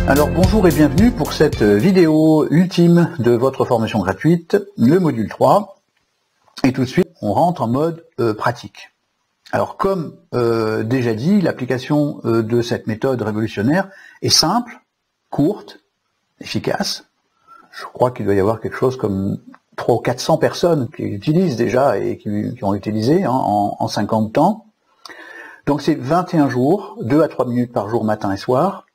Alors bonjour et bienvenue pour cette vidéo ultime de votre formation gratuite, le module 3. Et tout de suite, on rentre en mode pratique. Alors comme déjà dit, l'application de cette méthode révolutionnaire est simple, courte, efficace. Je crois qu'il doit y avoir quelque chose comme 300 ou 400 personnes qui l'utilisent déjà et qui ont utilisé en 5 ans de temps. Donc c'est 21 jours, 2 à 3 minutes par jour, matin et soir.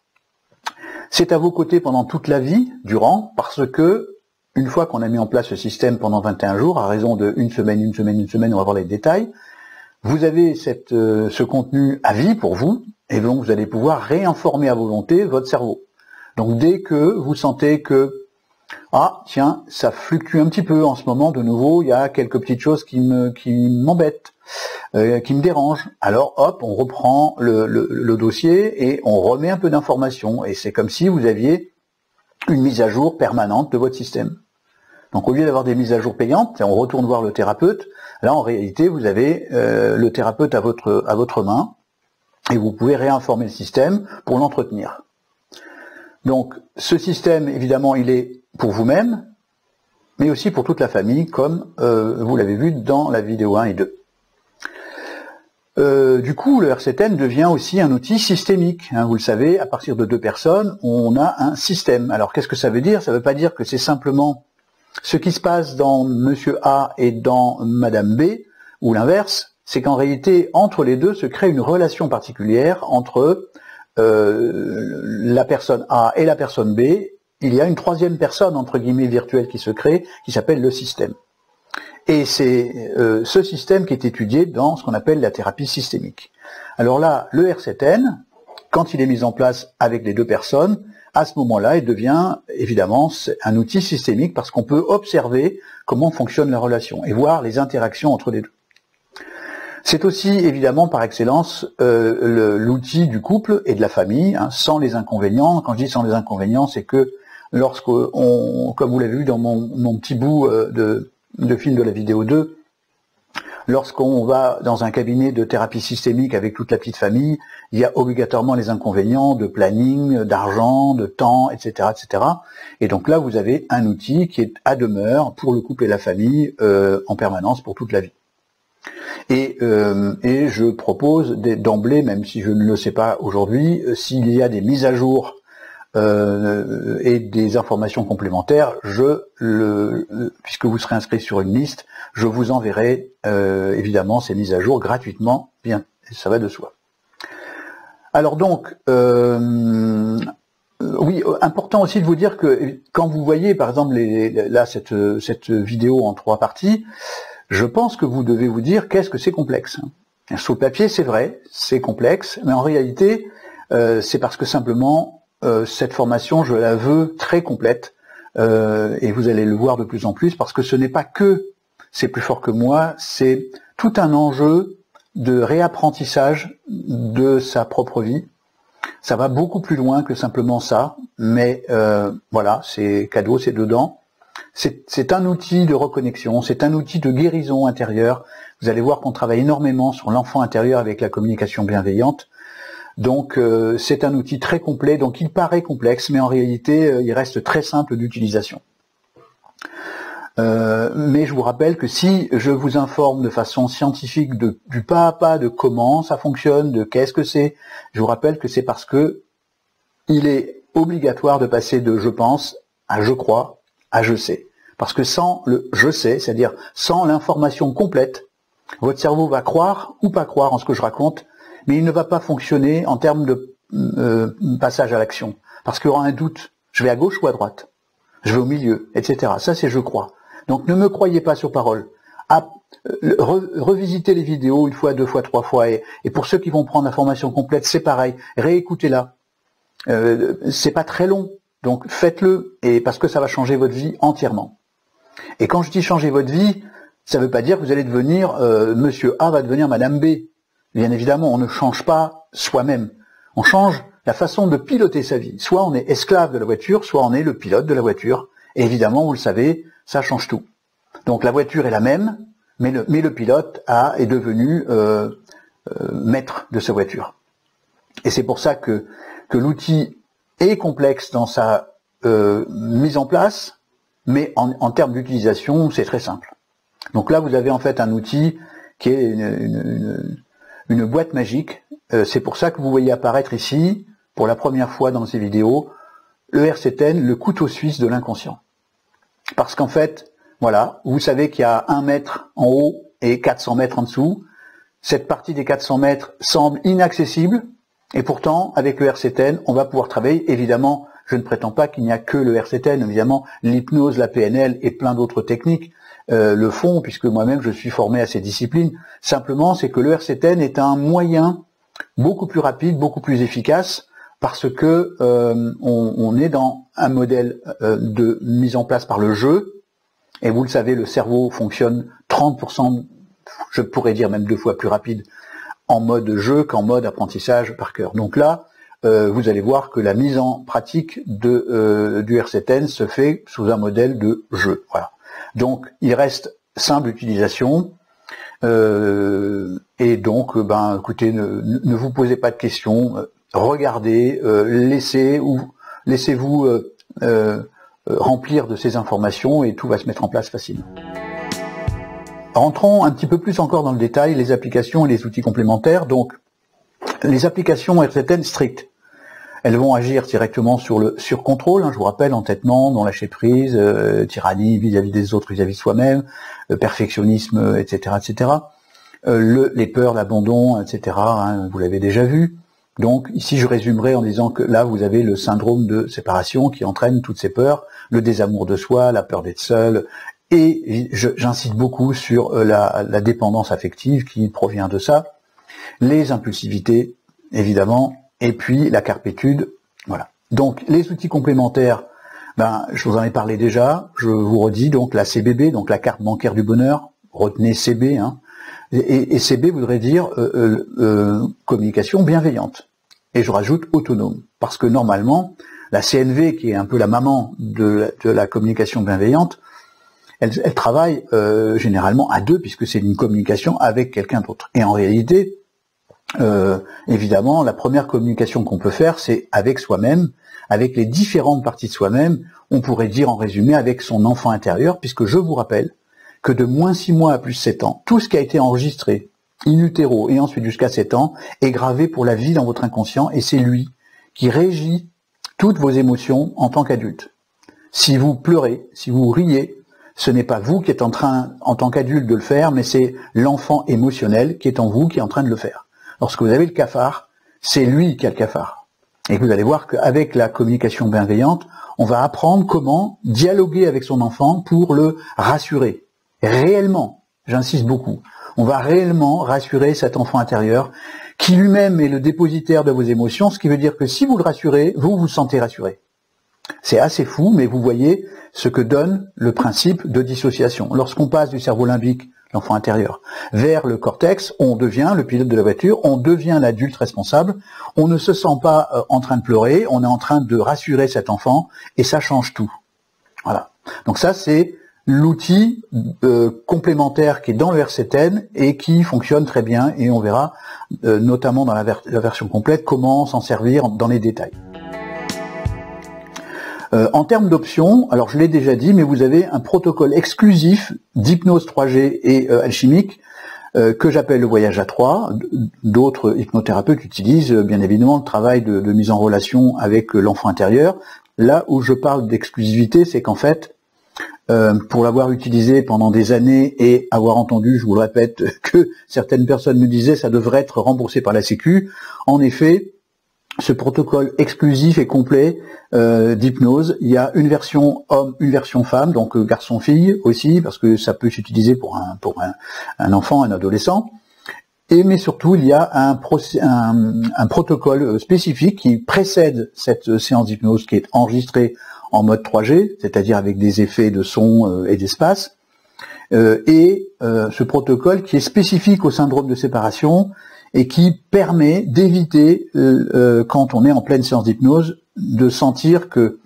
C'est à vos côtés pendant toute la vie, durant, parce que, une fois qu'on a mis en place ce système pendant 21 jours, à raison de une semaine, on va voir les détails, vous avez ce contenu à vie pour vous, et donc vous allez pouvoir réinformer à volonté votre cerveau. Donc dès que vous sentez que, ah tiens, ça fluctue un petit peu en ce moment, de nouveau, il y a quelques petites choses qui m'embêtent, qui me dérangent, alors hop, on reprend le dossier et on remet un peu d'informations, et c'est comme si vous aviez une mise à jour permanente de votre système. Donc au lieu d'avoir des mises à jour payantes, on retourne voir le thérapeute, là en réalité vous avez le thérapeute à votre main, et vous pouvez réinformer le système pour l'entretenir. Donc ce système, évidemment, il est pour vous-même, mais aussi pour toute la famille, comme vous l'avez vu dans la vidéo 1 et 2. Du coup, le RCTN devient aussi un outil systémique. Vous le savez, à partir de 2 personnes, on a un système. Alors, qu'est-ce que ça veut dire? Ça ne veut pas dire que c'est simplement ce qui se passe dans Monsieur A et dans Madame B, ou l'inverse. C'est qu'en réalité, entre les deux, se crée une relation particulière entre la personne A et la personne B. Il y a une troisième personne, entre guillemets, virtuelle qui se crée, qui s'appelle le système. Et c'est ce système qui est étudié dans ce qu'on appelle la thérapie systémique. Alors là, le RCTN, quand il est mis en place avec les 2 personnes, à ce moment-là, il devient évidemment un outil systémique parce qu'on peut observer comment fonctionne la relation et voir les interactions entre les deux. C'est aussi évidemment par excellence l'outil du couple et de la famille, sans les inconvénients. Quand je dis sans les inconvénients, c'est que lorsqu'on, comme vous l'avez vu dans mon petit bout de film de la vidéo 2, lorsqu'on va dans un cabinet de thérapie systémique avec toute la petite famille, il y a obligatoirement les inconvénients de planning, d'argent, de temps, etc., etc. Et donc là, vous avez un outil qui est à demeure pour le couple et la famille en permanence pour toute la vie. Et je propose d'emblée, même si je ne le sais pas aujourd'hui, s'il y a des mises à jour et des informations complémentaires, puisque vous serez inscrit sur une liste, je vous enverrai évidemment ces mises à jour gratuitement, bien, ça va de soi. Alors donc, oui, important aussi de vous dire que quand vous voyez par exemple cette vidéo en 3 parties, je pense que vous devez vous dire qu'est-ce que c'est complexe. Sur le papier, c'est vrai, c'est complexe, mais en réalité, c'est parce que simplement cette formation, je la veux très complète, et vous allez le voir de plus en plus, parce que ce n'est pas que c'est plus fort que moi, c'est tout un enjeu de réapprentissage de sa propre vie. Ça va beaucoup plus loin que simplement ça, mais voilà, c'est cadeau, c'est dedans. C'est un outil de reconnexion, c'est un outil de guérison intérieure. Vous allez voir qu'on travaille énormément sur l'enfant intérieur avec la communication bienveillante. Donc c'est un outil très complet, donc il paraît complexe, mais en réalité il reste très simple d'utilisation. Mais je vous rappelle que si je vous informe de façon scientifique du pas à pas de comment ça fonctionne, de qu'est-ce que c'est, je vous rappelle que c'est parce que il est obligatoire de passer de je pense à je crois à je sais. Parce que sans le je sais, c'est-à-dire sans l'information complète, votre cerveau va croire ou pas croire en ce que je raconte, mais il ne va pas fonctionner en termes de passage à l'action. Parce qu'il y aura un doute. Je vais à gauche ou à droite? Je vais au milieu, etc. Ça, c'est je crois. Donc ne me croyez pas sur parole. Revisitez les vidéos 1 fois, 2 fois, 3 fois. Et pour ceux qui vont prendre la formation complète, c'est pareil. Réécoutez-la. C'est pas très long. Donc faites-le, et parce que ça va changer votre vie entièrement. Et quand je dis changer votre vie, ça ne veut pas dire que vous allez devenir, Monsieur A va devenir Madame B. Bien évidemment, on ne change pas soi-même. On change la façon de piloter sa vie. Soit on est esclave de la voiture, soit on est le pilote de la voiture. Et évidemment, vous le savez, ça change tout. Donc la voiture est la même, mais le pilote est devenu maître de sa voiture. Et c'est pour ça que l'outil est complexe dans sa mise en place, mais en termes d'utilisation, c'est très simple. Donc là, vous avez en fait un outil qui est une boîte magique. C'est pour ça que vous voyez apparaître ici, pour la première fois dans ces vidéos, le RCTN, le couteau suisse de l'inconscient. Parce qu'en fait, voilà, vous savez qu'il y a 1 mètre en haut et 400 mètres en dessous. Cette partie des 400 mètres semble inaccessible, et pourtant, avec le RCTN, on va pouvoir travailler. Évidemment, je ne prétends pas qu'il n'y a que le RCTN, évidemment, l'hypnose, la PNL et plein d'autres techniques le font, puisque moi-même je suis formé à ces disciplines. Simplement, c'est que le RCTN est un moyen beaucoup plus rapide, beaucoup plus efficace, parce que on est dans un modèle de mise en place par le jeu, et vous le savez, le cerveau fonctionne 30%, je pourrais dire même 2 fois plus rapide, en mode jeu qu'en mode apprentissage par cœur. Donc là, vous allez voir que la mise en pratique du RCTN se fait sous un modèle de jeu. Voilà. Donc, il reste simple utilisation, et donc, écoutez, ne vous posez pas de questions, regardez, laissez-vous remplir de ces informations et tout va se mettre en place facilement. Rentrons un petit peu plus encore dans le détail, les applications et les outils complémentaires. Donc, les applications RCTN strictes, elles vont agir directement sur le surcontrôle, je vous rappelle, entêtement, non lâcher prise, tyrannie vis-à-vis des autres, vis-à-vis de soi-même, perfectionnisme, etc., etc. Les peurs, l'abandon, etc., vous l'avez déjà vu. Donc, ici, je résumerai en disant que là, vous avez le syndrome de séparation qui entraîne toutes ces peurs, le désamour de soi, la peur d'être seul, et j'insiste beaucoup sur la dépendance affective qui provient de ça, les impulsivités, évidemment, et puis la carpétude, voilà. Donc, les outils complémentaires, je vous en ai parlé déjà, je vous redis, donc la CBB, donc la carte bancaire du bonheur, retenez CB, et CB voudrait dire communication bienveillante. Et je rajoute autonome, parce que normalement, la CNV, qui est un peu la maman de la communication bienveillante, elle travaille généralement à 2, puisque c'est une communication avec quelqu'un d'autre. Et en réalité, évidemment, la première communication qu'on peut faire, c'est avec soi-même, avec les différentes parties de soi-même, on pourrait dire en résumé avec son enfant intérieur, puisque je vous rappelle que de moins 6 mois à plus 7 ans, tout ce qui a été enregistré in utero et ensuite jusqu'à 7 ans est gravé pour la vie dans votre inconscient, et c'est lui qui régit toutes vos émotions en tant qu'adulte. Si vous pleurez, si vous riez, ce n'est pas vous qui êtes en train, en tant qu'adulte, de le faire, mais c'est l'enfant émotionnel qui est en vous qui est en train de le faire. Lorsque vous avez le cafard, c'est lui qui a le cafard. Et vous allez voir qu'avec la communication bienveillante, on va apprendre comment dialoguer avec son enfant pour le rassurer. Réellement, j'insiste beaucoup, on va réellement rassurer cet enfant intérieur qui lui-même est le dépositaire de vos émotions, ce qui veut dire que si vous le rassurez, vous vous sentez rassuré. C'est assez fou, mais vous voyez ce que donne le principe de dissociation. Lorsqu'on passe du cerveau limbique, l'enfant intérieur, vers le cortex, on devient le pilote de la voiture, on devient l'adulte responsable, on ne se sent pas en train de pleurer, on est en train de rassurer cet enfant, et ça change tout. Voilà. Donc ça, c'est l'outil complémentaire qui est dans le RCTN et qui fonctionne très bien, et on verra, notamment dans la version complète, comment s'en servir dans les détails. En termes d'options, alors je l'ai déjà dit, mais vous avez un protocole exclusif d'hypnose 3G et alchimique que j'appelle le voyage à 3. D'autres hypnothérapeutes utilisent bien évidemment le travail de mise en relation avec l'enfant intérieur. Là où je parle d'exclusivité, c'est qu'en fait, pour l'avoir utilisé pendant des années et avoir entendu, je vous le répète, que certaines personnes me disaient ça devrait être remboursé par la Sécu, en effet, ce protocole exclusif et complet d'hypnose, il y a une version homme, une version femme, donc garçon-fille aussi, parce que ça peut s'utiliser pour un enfant, un adolescent. Mais surtout, il y a un protocole spécifique qui précède cette séance d'hypnose qui est enregistrée en mode 3G, c'est-à-dire avec des effets de son et d'espace. Ce protocole qui est spécifique au syndrome de séparation et qui permet d'éviter, quand on est en pleine séance d'hypnose, de sentir que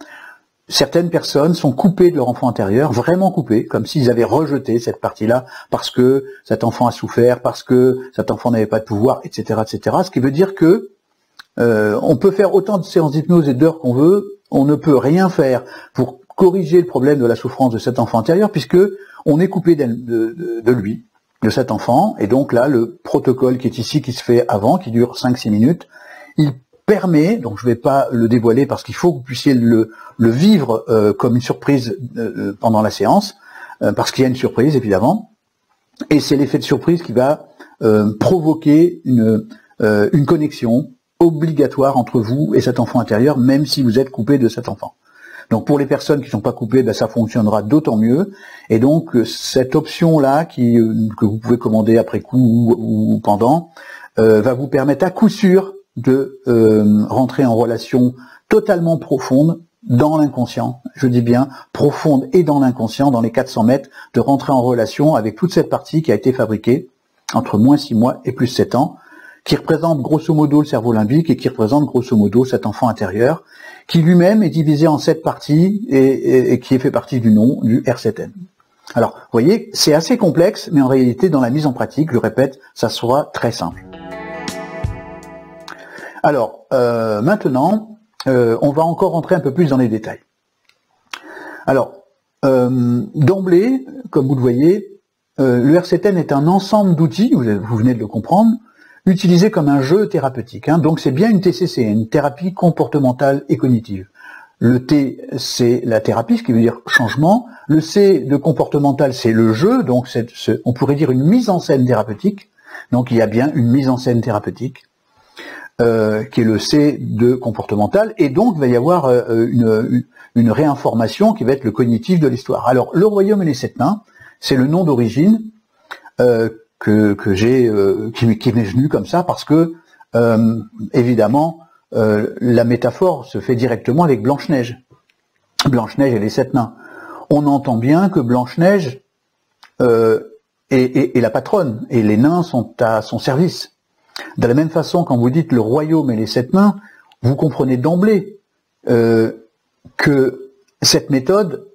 certaines personnes sont coupées de leur enfant intérieur, vraiment coupées, comme s'ils avaient rejeté cette partie-là, parce que cet enfant a souffert, parce que cet enfant n'avait pas de pouvoir, etc., etc. Ce qui veut dire que On peut faire autant de séances d'hypnose et d'heures qu'on veut, on ne peut rien faire pour corriger le problème de la souffrance de cet enfant intérieur, puisque on est coupé de lui, de cet enfant, et donc là, le protocole qui est ici, qui se fait avant, qui dure 5-6 minutes, il permet, donc je ne vais pas le dévoiler parce qu'il faut que vous puissiez le vivre comme une surprise pendant la séance, parce qu'il y a une surprise évidemment, et c'est l'effet de surprise qui va provoquer une connexion obligatoire entre vous et cet enfant intérieur, même si vous êtes coupé de cet enfant. Donc pour les personnes qui ne sont pas coupées, ben, ça fonctionnera d'autant mieux. Et donc cette option-là, que vous pouvez commander après coup ou pendant, va vous permettre à coup sûr de rentrer en relation totalement profonde dans l'inconscient. Je dis bien profonde et dans l'inconscient, dans les 400 mètres, de rentrer en relation avec toute cette partie qui a été fabriquée entre moins 6 mois et plus 7 ans, qui représente grosso modo le cerveau limbique et qui représente grosso modo cet enfant intérieur, qui lui-même est divisé en 7 parties et qui fait partie du nom du R7N. Alors, vous voyez, c'est assez complexe, mais en réalité, dans la mise en pratique, je répète, ça sera très simple. Alors, maintenant, on va encore rentrer un peu plus dans les détails. Alors, d'emblée, comme vous le voyez, le R7N est un ensemble d'outils, vous venez de le comprendre, utilisé comme un jeu thérapeutique. Donc c'est bien une TCC, une thérapie comportementale et cognitive. Le T, c'est la thérapie, ce qui veut dire changement. Le C de comportemental, c'est le jeu, donc on pourrait dire une mise en scène thérapeutique. Donc il y a bien une mise en scène thérapeutique, qui est le C de comportemental, et donc il va y avoir une réinformation qui va être le cognitif de l'histoire. Alors le royaume et les 7 nains, c'est le nom d'origine qui m'est venu comme ça parce que évidemment la métaphore se fait directement avec Blanche-Neige. Blanche-Neige et les 7 nains. On entend bien que Blanche-Neige est la patronne et les nains sont à son service. De la même façon, quand vous dites le royaume et les 7 nains, vous comprenez d'emblée que cette méthode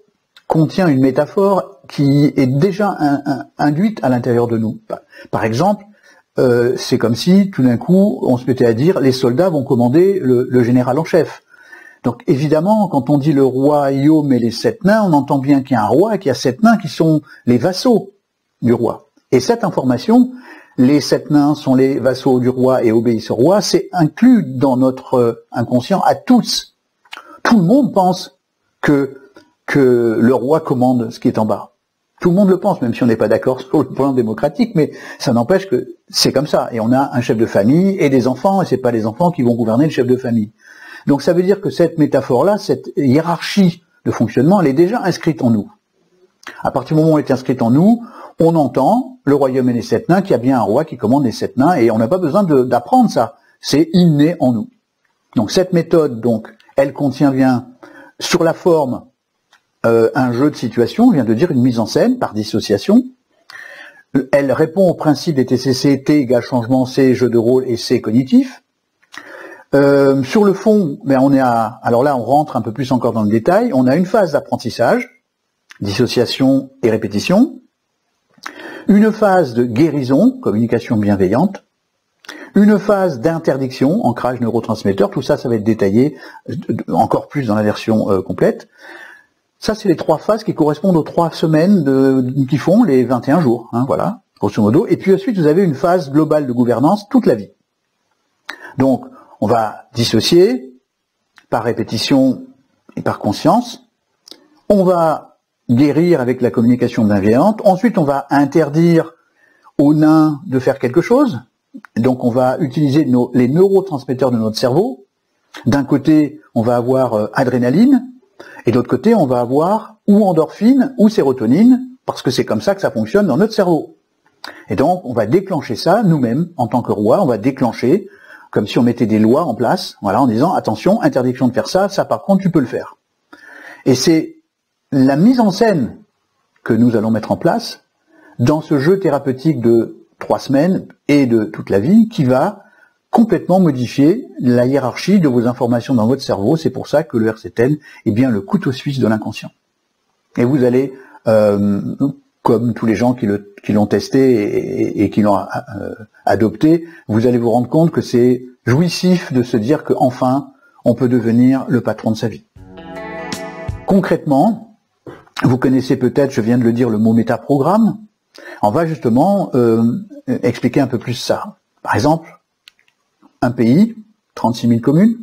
contient une métaphore qui est déjà induite à l'intérieur de nous. Par exemple, c'est comme si tout d'un coup on se mettait à dire les soldats vont commander le général en chef. Donc évidemment, quand on dit le royaume et les 7 nains, on entend bien qu'il y a un roi et qu'il y a 7 nains qui sont les vassaux du roi. Et cette information, les 7 nains sont les vassaux du roi et obéissent au roi, c'est inclus dans notre inconscient à tous. Tout le monde pense que le roi commande ce qui est en bas. Tout le monde le pense, même si on n'est pas d'accord sur le plan démocratique, mais ça n'empêche que c'est comme ça. Et on a un chef de famille et des enfants, et c'est pas les enfants qui vont gouverner le chef de famille. Donc ça veut dire que cette métaphore-là, cette hiérarchie de fonctionnement, elle est déjà inscrite en nous. À partir du moment où elle est inscrite en nous, on entend le royaume et les 7 nains, qu'il y a bien un roi qui commande les 7 nains, et on n'a pas besoin d'apprendre ça. C'est inné en nous. Donc cette méthode, donc, elle contient bien sur la forme un jeu de situation, on vient de dire une mise en scène par dissociation. Elle répond au principe des TCC, T égale changement, C jeu de rôle et C cognitif. Sur le fond, ben alors là on rentre un peu plus encore dans le détail, on a une phase d'apprentissage, dissociation et répétition, une phase de guérison, communication bienveillante, une phase d'interdiction, ancrage neurotransmetteur, tout ça, ça va être détaillé encore plus dans la version complète. Ça, c'est les 3 phases qui correspondent aux 3 semaines qui font les 21 jours, voilà, grosso modo. Et puis ensuite, vous avez une phase globale de gouvernance toute la vie. Donc, on va dissocier par répétition et par conscience. On va guérir avec la communication bienveillante. Ensuite, on va interdire aux nains de faire quelque chose. Donc, on va utiliser les neurotransmetteurs de notre cerveau. D'un côté, on va avoir adrénaline. Et d'autre côté, on va avoir ou endorphine ou sérotonine, parce que c'est comme ça que ça fonctionne dans notre cerveau. Et donc, on va déclencher ça nous-mêmes, en tant que roi, on va déclencher, comme si on mettait des lois en place, voilà, en disant, attention, interdiction de faire ça, ça par contre, tu peux le faire. Et c'est la mise en scène que nous allons mettre en place dans ce jeu thérapeutique de 3 semaines et de toute la vie qui va complètement modifier la hiérarchie de vos informations dans votre cerveau. C'est pour ça que le R7N est bien le couteau suisse de l'inconscient. Et vous allez, comme tous les gens qui l'ont testé et qui l'ont adopté, vous allez vous rendre compte que c'est jouissif de se dire qu'enfin, on peut devenir le patron de sa vie. Concrètement, vous connaissez peut-être, je viens de le dire, le mot métaprogramme. On va justement expliquer un peu plus ça. Par exemple, un pays, 36 000 communes,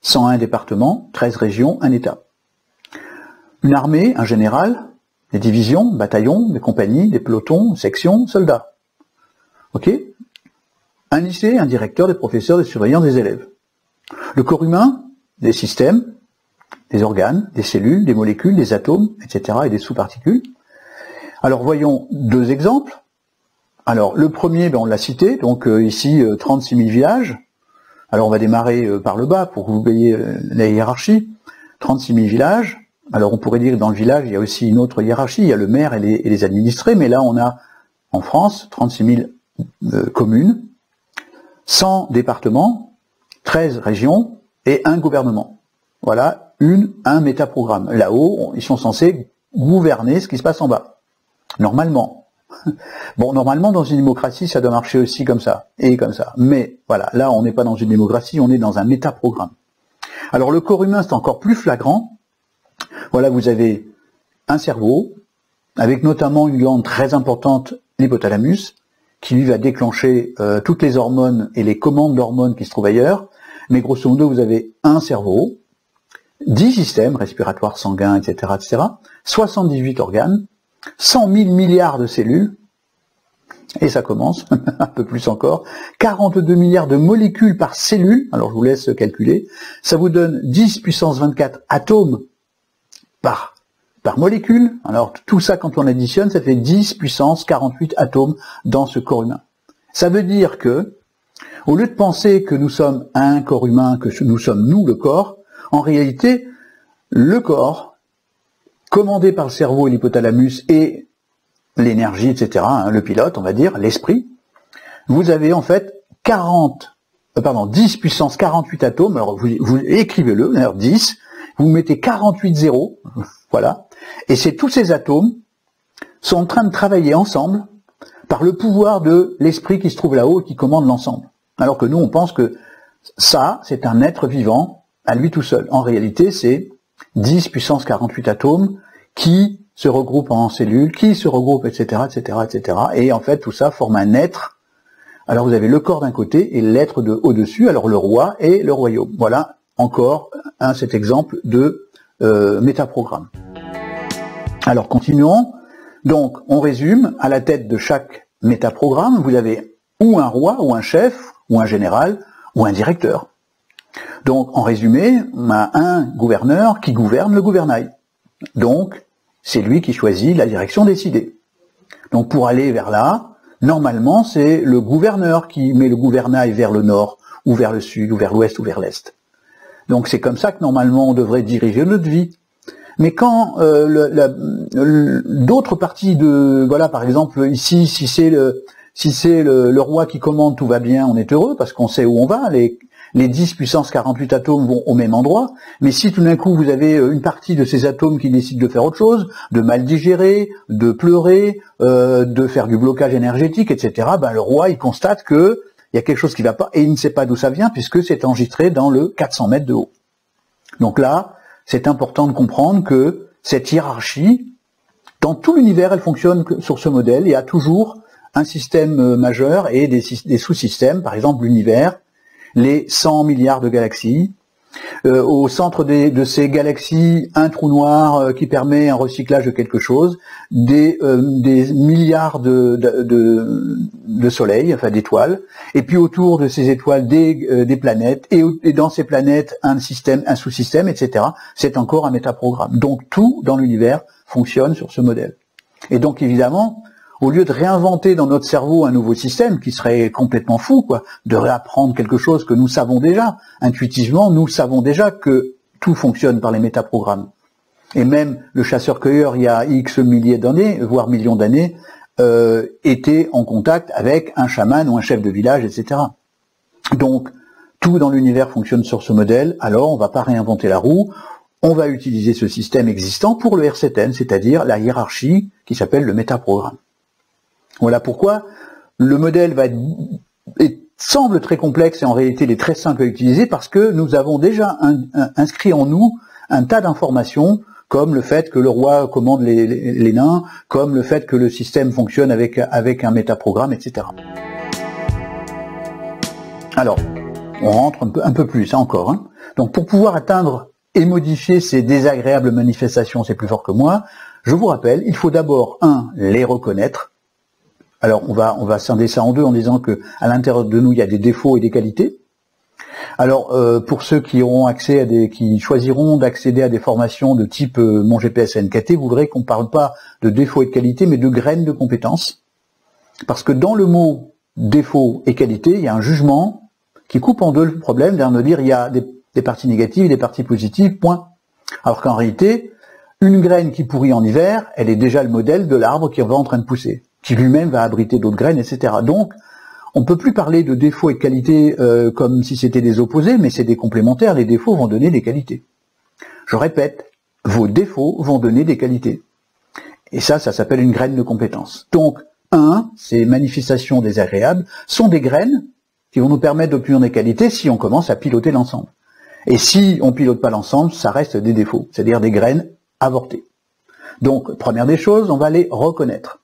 101 départements, 13 régions, un État. Une armée, un général, des divisions, bataillons, des compagnies, des pelotons, sections, soldats. Ok ? Un lycée, un directeur, des professeurs, des surveillants, des élèves. Le corps humain, des systèmes, des organes, des cellules, des molécules, des atomes, etc. et des sous-particules. Alors voyons deux exemples. Alors le premier, on l'a cité, donc ici 36 000 villages. Alors on va démarrer par le bas pour que vous voyez la hiérarchie. 36 000 villages. Alors on pourrait dire que dans le village, il y a aussi une autre hiérarchie, il y a le maire et les administrés, mais là on a en France 36 000 communes, 100 départements, 13 régions et un gouvernement. Voilà, un métaprogramme. Là-haut, ils sont censés gouverner ce qui se passe en bas. Normalement. Bon, normalement, dans une démocratie, ça doit marcher aussi comme ça, et comme ça. Mais, voilà, là, on n'est pas dans une démocratie, on est dans un métaprogramme. Alors, le corps humain, c'est encore plus flagrant. Voilà, vous avez un cerveau, avec notamment une glande très importante, l'hypothalamus, qui lui va déclencher toutes les hormones et les commandes d'hormones qui se trouvent ailleurs. Mais grosso modo, vous avez un cerveau, 10 systèmes respiratoires, sanguins, etc., etc., 78 organes, 100 000 milliards de cellules, et ça commence, un peu plus encore, 42 milliards de molécules par cellule, alors je vous laisse calculer, ça vous donne 10 puissance 24 atomes par molécule, alors tout ça quand on additionne, ça fait 10 puissance 48 atomes dans ce corps humain. Ça veut dire que, au lieu de penser que nous sommes un corps humain, que nous sommes nous le corps, en réalité, le corps, commandé par le cerveau et l'hypothalamus et l'énergie, etc., le pilote, on va dire, l'esprit, vous avez en fait 10 puissance 48 atomes, alors vous écrivez-le, d'ailleurs 10, vous mettez 48 zéros, voilà, et c'est tous ces atomes sont en train de travailler ensemble par le pouvoir de l'esprit qui se trouve là-haut et qui commande l'ensemble. Alors que nous, on pense que ça, c'est un être vivant à lui tout seul. En réalité, c'est 10 puissance 48 atomes qui se regroupent en cellules, qui se regroupent, etc., etc., etc. Et en fait, tout ça forme un être. Alors vous avez le corps d'un côté et l'être au-dessus, alors le roi et le royaume. Voilà encore cet exemple de métaprogramme. Alors continuons. Donc on résume, à la tête de chaque métaprogramme, vous avez ou un roi, ou un chef, ou un général, ou un directeur. Donc, en résumé, on a un gouverneur qui gouverne le gouvernail. Donc, c'est lui qui choisit la direction décidée. Donc, pour aller vers là, normalement, c'est le gouverneur qui met le gouvernail vers le nord, ou vers le sud, ou vers l'ouest, ou vers l'est. Donc, c'est comme ça que, normalement, on devrait diriger notre vie. Mais quand d'autres parties de... Voilà, par exemple, ici, si c'est le roi qui commande, tout va bien, on est heureux, parce qu'on sait où on va, les 10 puissance 48 atomes vont au même endroit, mais si tout d'un coup vous avez une partie de ces atomes qui décident de faire autre chose, de mal digérer, de pleurer, de faire du blocage énergétique, etc., le roi il constate qu'il y a quelque chose qui ne va pas, et il ne sait pas d'où ça vient, puisque c'est enregistré dans le 400 mètres de haut. Donc là, c'est important de comprendre que cette hiérarchie, dans tout l'univers, elle fonctionne sur ce modèle, il y a toujours un système majeur et des sous-systèmes, par exemple l'univers, les 100 milliards de galaxies, au centre de ces galaxies, un trou noir qui permet un recyclage de quelque chose, des milliards de soleils, enfin d'étoiles, et puis autour de ces étoiles des planètes, et dans ces planètes un système, un sous-système, etc. C'est encore un métaprogramme. Donc tout dans l'univers fonctionne sur ce modèle. Et donc évidemment, au lieu de réinventer dans notre cerveau un nouveau système, qui serait complètement fou, de réapprendre quelque chose que nous savons déjà, intuitivement, nous savons déjà que tout fonctionne par les métaprogrammes. Et même le chasseur-cueilleur, il y a X milliers d'années, voire millions d'années, était en contact avec un chaman ou un chef de village, etc. Donc, tout dans l'univers fonctionne sur ce modèle, alors on ne va pas réinventer la roue, on va utiliser ce système existant pour le R7N, c'est-à-dire la hiérarchie qui s'appelle le métaprogramme. Voilà pourquoi le modèle est semble très complexe et en réalité il est très simple à utiliser parce que nous avons déjà inscrit en nous un tas d'informations comme le fait que le roi commande les nains, comme le fait que le système fonctionne avec un métaprogramme, etc. Alors, on rentre un peu plus, hein, encore. Hein. Donc pour pouvoir atteindre et modifier ces désagréables manifestations, c'est plus fort que moi, je vous rappelle, il faut d'abord, les reconnaître. Alors on va scinder ça en deux en disant que à l'intérieur de nous, il y a des défauts et des qualités. Alors, pour ceux qui auront accès qui choisiront d'accéder à des formations de type Mon GPS NKT, vous verrez qu'on ne parle pas de défauts et de qualité, mais de graines de compétences. Parce que dans le mot défaut et qualité, il y a un jugement qui coupe en deux le problème, d'ailleurs de dire il y a des parties négatives et des parties positives, point. Alors qu'en réalité, une graine qui pourrit en hiver, elle est déjà le modèle de l'arbre qui va en train de pousser, qui lui-même va abriter d'autres graines, etc. Donc, on ne peut plus parler de défauts et de qualités comme si c'était des opposés, mais c'est des complémentaires. Les défauts vont donner des qualités. Je répète, vos défauts vont donner des qualités. Et ça s'appelle une graine de compétence. Donc, ces manifestations désagréables sont des graines qui vont nous permettre d'obtenir des qualités si on commence à piloter l'ensemble. Et si on ne pilote pas l'ensemble, ça reste des défauts, c'est-à-dire des graines avortées. Donc, première des choses, on va les reconnaître.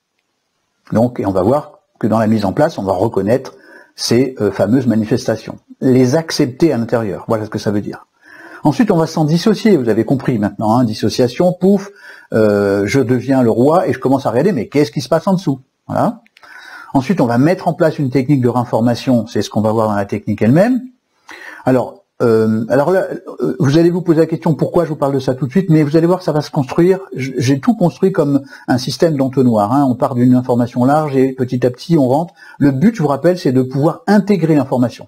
Donc, et on va voir que dans la mise en place, on va reconnaître ces fameuses manifestations. Les accepter à l'intérieur, voilà ce que ça veut dire. Ensuite, on va s'en dissocier, vous avez compris maintenant, hein, dissociation, pouf, je deviens le roi et je commence à regarder, mais qu'est-ce qui se passe en dessous? Voilà. Ensuite, on va mettre en place une technique de réinformation, c'est ce qu'on va voir dans la technique elle-même. Alors là, vous allez vous poser la question pourquoi je vous parle de ça tout de suite, mais vous allez voir que ça va se construire. J'ai tout construit comme un système d'entonnoir. Hein. On part d'une information large et petit à petit on rentre. Le but, je vous rappelle, c'est de pouvoir intégrer l'information.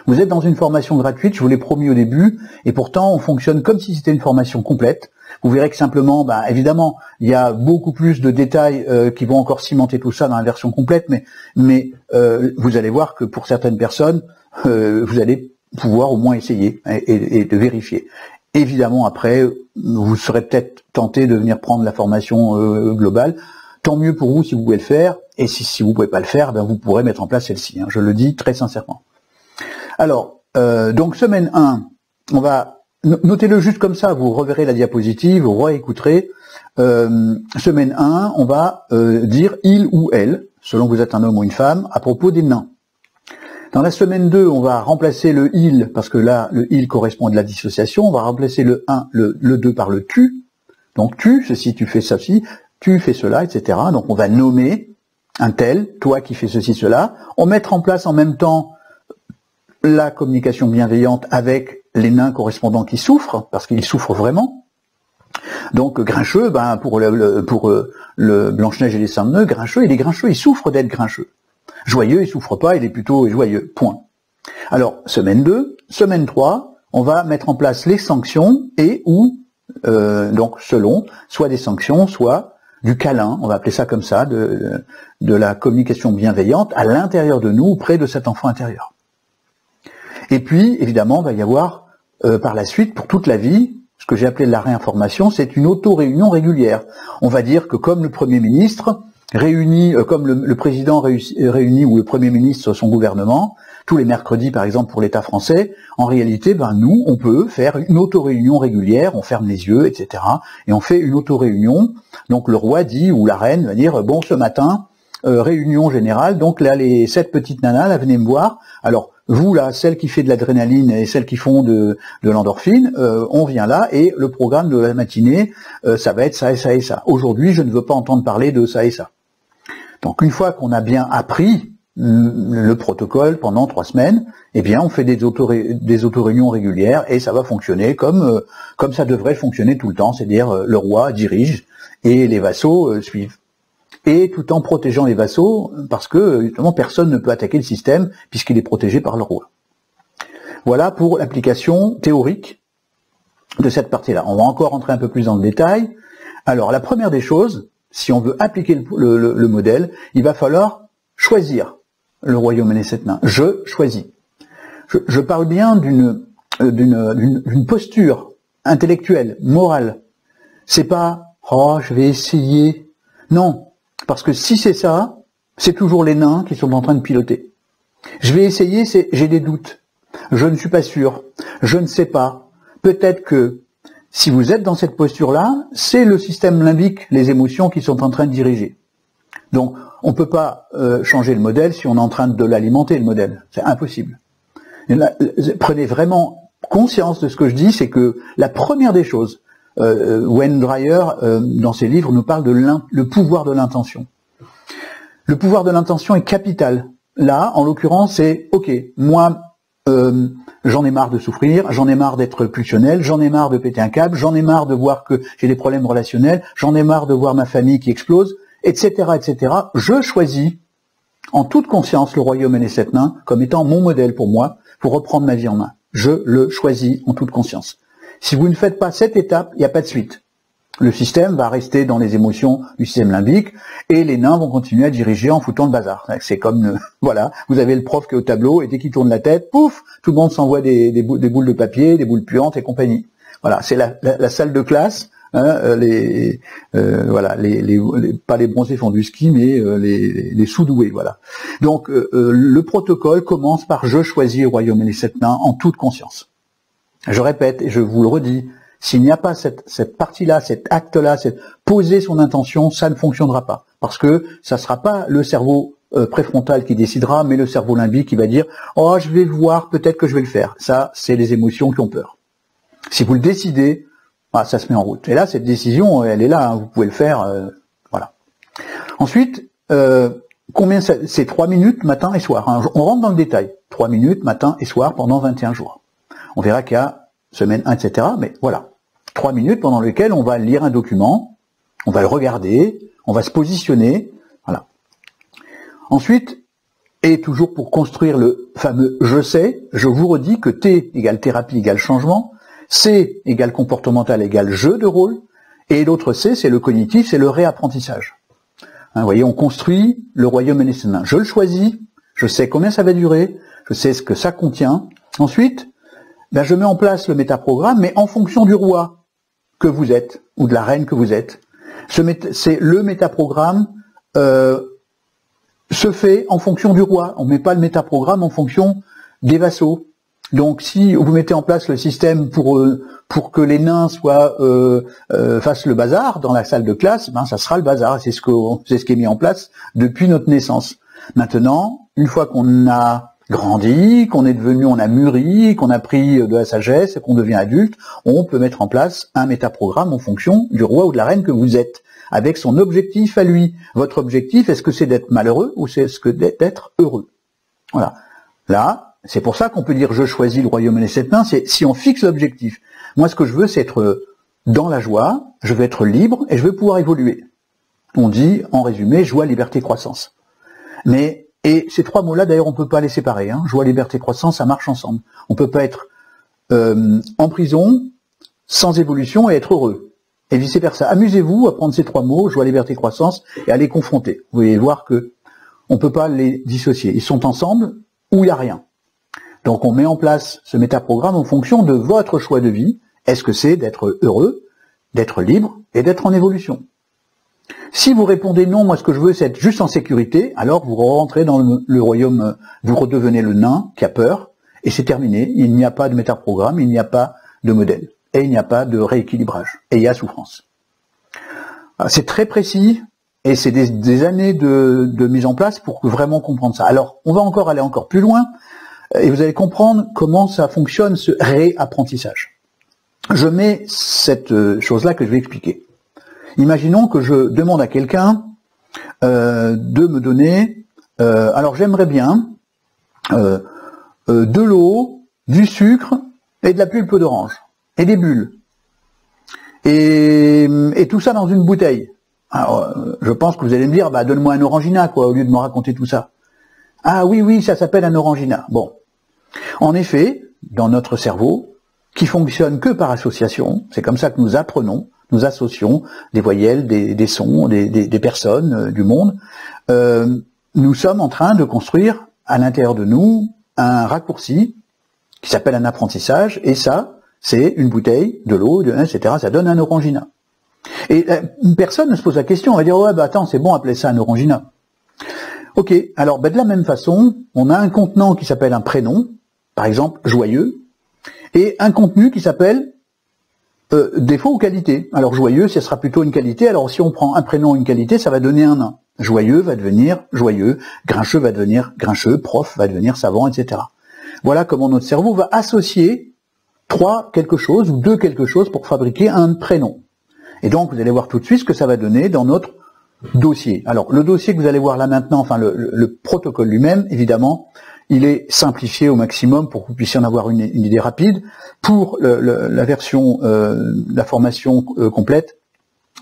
Vous êtes dans une formation gratuite, je vous l'ai promis au début, et pourtant on fonctionne comme si c'était une formation complète. Vous verrez que simplement, évidemment, il y a beaucoup plus de détails qui vont encore cimenter tout ça dans la version complète, mais vous allez voir que pour certaines personnes, vous allez pouvoir au moins essayer et de vérifier. Évidemment, après, vous serez peut-être tenté de venir prendre la formation globale. Tant mieux pour vous si vous pouvez le faire, et si vous ne pouvez pas le faire, vous pourrez mettre en place celle-ci. Hein, je le dis très sincèrement. Alors, donc semaine 1, on va, notez-le juste comme ça, vous reverrez la diapositive, vous réécouterez. Semaine 1, on va dire il ou elle, selon que vous êtes un homme ou une femme, à propos des nains. Dans la semaine 2, on va remplacer le il, parce que là, le il correspond à de la dissociation, on va remplacer le 1, le 2 par le tu. Donc tu, ceci, tu fais ceci, tu fais cela, etc. Donc on va nommer un tel, toi qui fais ceci, cela. On mettra en place en même temps la communication bienveillante avec les nains correspondants qui souffrent, parce qu'ils souffrent vraiment. Donc grincheux, pour le Blanche-Neige et les 100 nœuds, grincheux, il est grincheux, il souffre d'être grincheux. Joyeux, il souffre pas, il est plutôt joyeux, point. Alors, semaine 2, semaine 3, on va mettre en place les sanctions et ou, donc selon, soit des sanctions, soit du câlin, on va appeler ça comme ça, de la communication bienveillante à l'intérieur de nous, près de cet enfant intérieur. Et puis, évidemment, il va y avoir, par la suite, pour toute la vie, ce que j'ai appelé la réinformation, c'est une auto-réunion régulière. On va dire que comme le Premier ministre réunit, comme le président réunit ou le Premier ministre son gouvernement, tous les mercredis par exemple pour l'État français, en réalité, nous, on peut faire une auto-réunion régulière, on ferme les yeux, etc. Et on fait une auto-réunion. Donc le roi dit, ou la reine va dire, bon, ce matin, réunion générale, donc là, les 7 petites nanas, là, venez me voir. Alors, vous, là, celles qui fait de l'adrénaline et celles qui font de l'endorphine, on vient là et le programme de la matinée, ça va être ça et ça et ça. Aujourd'hui, je ne veux pas entendre parler de ça et ça. Donc, une fois qu'on a bien appris le protocole pendant 3 semaines, eh bien, on fait des auto-réunions régulières et ça va fonctionner comme ça devrait fonctionner tout le temps, c'est-à-dire le roi dirige et les vassaux suivent. Et tout en protégeant les vassaux, parce que justement personne ne peut attaquer le système puisqu'il est protégé par le roi. Voilà pour l'application théorique de cette partie-là. On va encore rentrer un peu plus dans le détail. Alors la première des choses, si on veut appliquer le modèle, il va falloir choisir le royaume et les 7 nains. Je choisis. Je parle bien d'une posture intellectuelle, morale. C'est pas « oh, je vais essayer ». Non. Parce que si c'est ça, c'est toujours les nains qui sont en train de piloter. Je vais essayer, j'ai des doutes. Je ne suis pas sûr. Je ne sais pas. Peut-être que si vous êtes dans cette posture-là, c'est le système limbique, les émotions qui sont en train de diriger. Donc, on ne peut pas changer le modèle si on est en train de l'alimenter, le modèle. C'est impossible. Et là, prenez vraiment conscience de ce que je dis, c'est que la première des choses, Wayne Dyer, dans ses livres, nous parle de le pouvoir de l'intention. Le pouvoir de l'intention est capital. Là, en l'occurrence, c'est, ok, moi, j'en ai marre de souffrir, j'en ai marre d'être pulsionnel, j'en ai marre de péter un câble, j'en ai marre de voir que j'ai des problèmes relationnels, j'en ai marre de voir ma famille qui explose, etc., etc. Je choisis, en toute conscience, le royaume et les 7 nains comme étant mon modèle pour moi, pour reprendre ma vie en main. Je le choisis en toute conscience. Si vous ne faites pas cette étape, il n'y a pas de suite. Le système va rester dans les émotions du système limbique et les nains vont continuer à diriger en foutant le bazar. C'est comme, voilà, vous avez le prof qui est au tableau et dès qu'il tourne la tête, pouf, tout le monde s'envoie des boules de papier, des boules puantes et compagnie. Voilà, c'est la salle de classe. Hein, pas les bronzés font du ski, mais les sous-doués, voilà. Donc le protocole commence par je choisis le royaume et les 7 nains en toute conscience. Je répète et je vous le redis, s'il n'y a pas cette partie-là, cet acte-là, poser son intention, ça ne fonctionnera pas. Parce que ça ne sera pas le cerveau préfrontal qui décidera, mais le cerveau limbique qui va dire « Oh, je vais voir, peut-être que je vais le faire ». Ça, c'est les émotions qui ont peur. Si vous le décidez, ça se met en route. Et là, cette décision, elle est là, hein, vous pouvez le faire, voilà. Ensuite, combien c'est 3 minutes matin et soir. Hein. On rentre dans le détail. 3 minutes matin et soir pendant 21 jours. On verra qu'il y a semaine 1, etc. Mais voilà. 3 minutes pendant lesquelles on va lire un document, on va le regarder, on va se positionner, voilà. Ensuite, et toujours pour construire le fameux « je sais », je vous redis que T égale thérapie égale changement, C égale comportemental égale jeu de rôle, et l'autre C, c'est le cognitif, c'est le réapprentissage. Hein, vous voyez, on construit le royaume et les 7 nains. Je le choisis, je sais combien ça va durer, je sais ce que ça contient. Ensuite, je mets en place le métaprogramme, mais en fonction du roi que vous êtes, ou de la reine que vous êtes. C'est le métaprogramme se fait en fonction du roi. On ne met pas le métaprogramme en fonction des vassaux. Donc si vous mettez en place le système pour que les nains fassent le bazar dans la salle de classe, ça sera le bazar. C'est ce qui est mis en place depuis notre naissance. Maintenant, une fois qu'on a grandi, qu'on a mûri, qu'on a pris de la sagesse et qu'on devient adulte, on peut mettre en place un métaprogramme en fonction du roi ou de la reine que vous êtes, avec son objectif à lui. Votre objectif, est-ce que c'est d'être malheureux ou est-ce que d'être heureux? Voilà. Là, c'est pour ça qu'on peut dire je choisis le royaume et les 7 nains, c'est si on fixe l'objectif. Moi, ce que je veux, c'est être dans la joie, je veux être libre et je veux pouvoir évoluer. On dit, en résumé, joie, liberté, croissance. Et ces 3 mots-là, d'ailleurs, on ne peut pas les séparer. Hein. Joie, liberté, croissance, ça marche ensemble. On ne peut pas être en prison, sans évolution et être heureux. Et vice-versa. Amusez-vous à prendre ces 3 mots, joie, liberté, croissance, et à les confronter. Vous allez voir que on ne peut pas les dissocier. Ils sont ensemble ou il n'y a rien. Donc on met en place ce métaprogramme en fonction de votre choix de vie. Est-ce que c'est d'être heureux, d'être libre et d'être en évolution? Si vous répondez non, moi ce que je veux c'est être juste en sécurité, alors vous rentrez dans le royaume, vous redevenez le nain qui a peur, et c'est terminé. Il n'y a pas de métaprogramme, il n'y a pas de modèle, et il n'y a pas de rééquilibrage, et il y a souffrance. C'est très précis, et c'est des années de mise en place pour vraiment comprendre ça. Alors, on va aller encore plus loin, et vous allez comprendre comment ça fonctionne, ce réapprentissage. Je mets cette chose-là que je vais expliquer. Imaginons que je demande à quelqu'un de me donner, alors j'aimerais bien de l'eau, du sucre et de la pulpe d'orange, et des bulles. Et tout ça dans une bouteille. Alors, je pense que vous allez me dire, donne-moi un orangina, quoi, au lieu de me raconter tout ça. Ah oui, ça s'appelle un orangina. Bon. En effet, dans notre cerveau, qui fonctionne que par association, c'est comme ça que nous apprenons, nous associons des voyelles, des sons, des personnes du monde. Nous sommes en train de construire à l'intérieur de nous un raccourci qui s'appelle un apprentissage, et ça, c'est une bouteille, de l'eau, etc. Ça donne un orangina. Et une personne se pose la question, on va dire, ouais, attends, c'est bon, appelez ça un orangina. Ok, alors de la même façon, on a un contenant qui s'appelle un prénom, par exemple joyeux, et un contenu qui s'appelle défaut ou qualité. Alors joyeux, ce sera plutôt une qualité. Alors si on prend un prénom et une qualité, ça va donner un nain. Joyeux va devenir joyeux, grincheux va devenir grincheux, prof va devenir savant, etc. Voilà comment notre cerveau va associer trois quelque chose ou deux quelque chose pour fabriquer un prénom. Et donc vous allez voir tout de suite ce que ça va donner dans notre dossier. Alors le dossier que vous allez voir là maintenant, enfin le protocole lui-même, évidemment, il est simplifié au maximum pour que vous puissiez en avoir une idée rapide. Pour la version, la formation complète,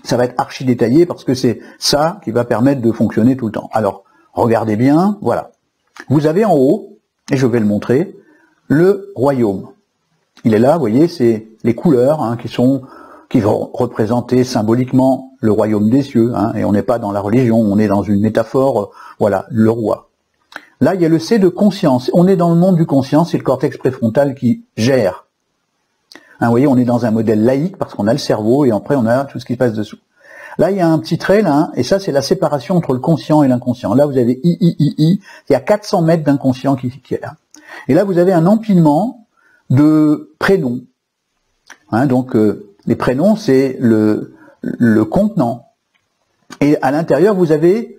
ça va être archi détaillé parce que c'est ça qui va permettre de fonctionner tout le temps. Alors, regardez bien, voilà. Vous avez en haut, et je vais le montrer, le royaume. Il est là, vous voyez, c'est les couleurs hein, qui vont représenter symboliquement le royaume des cieux. Hein, et on n'est pas dans la religion, on est dans une métaphore, voilà, le roi. Là, il y a le C de conscience. On est dans le monde du conscience, c'est le cortex préfrontal qui gère. Hein, vous voyez, on est dans un modèle laïque parce qu'on a le cerveau et après on a tout ce qui se passe dessous. Là, il y a un petit trait, là, hein, et ça, c'est la séparation entre le conscient et l'inconscient. Là, vous avez il y a 400 mètres d'inconscient qui est là. Et là, vous avez un empilement de prénoms. Hein, donc, les prénoms, c'est le contenant. Et à l'intérieur, vous avez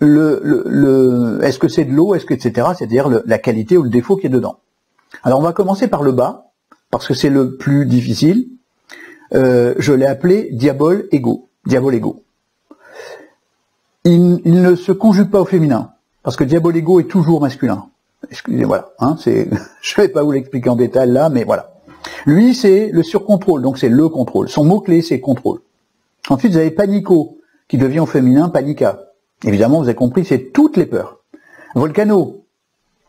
est-ce que c'est de l'eau, est-ce que etc. C'est-à-dire la qualité ou le défaut qui est dedans. Alors on va commencer par le bas parce que c'est le plus difficile. Je l'ai appelé diabole ego. Diabole ego. Il ne se conjugue pas au féminin parce que diabole ego est toujours masculin. Excusez, voilà. Hein, je vais pas vous l'expliquer en détail là, mais voilà. Lui c'est le surcontrôle, donc c'est le contrôle. Son mot clé c'est contrôle. Ensuite vous avez panico qui devient au féminin panica. Évidemment, vous avez compris, c'est toutes les peurs. Volcano,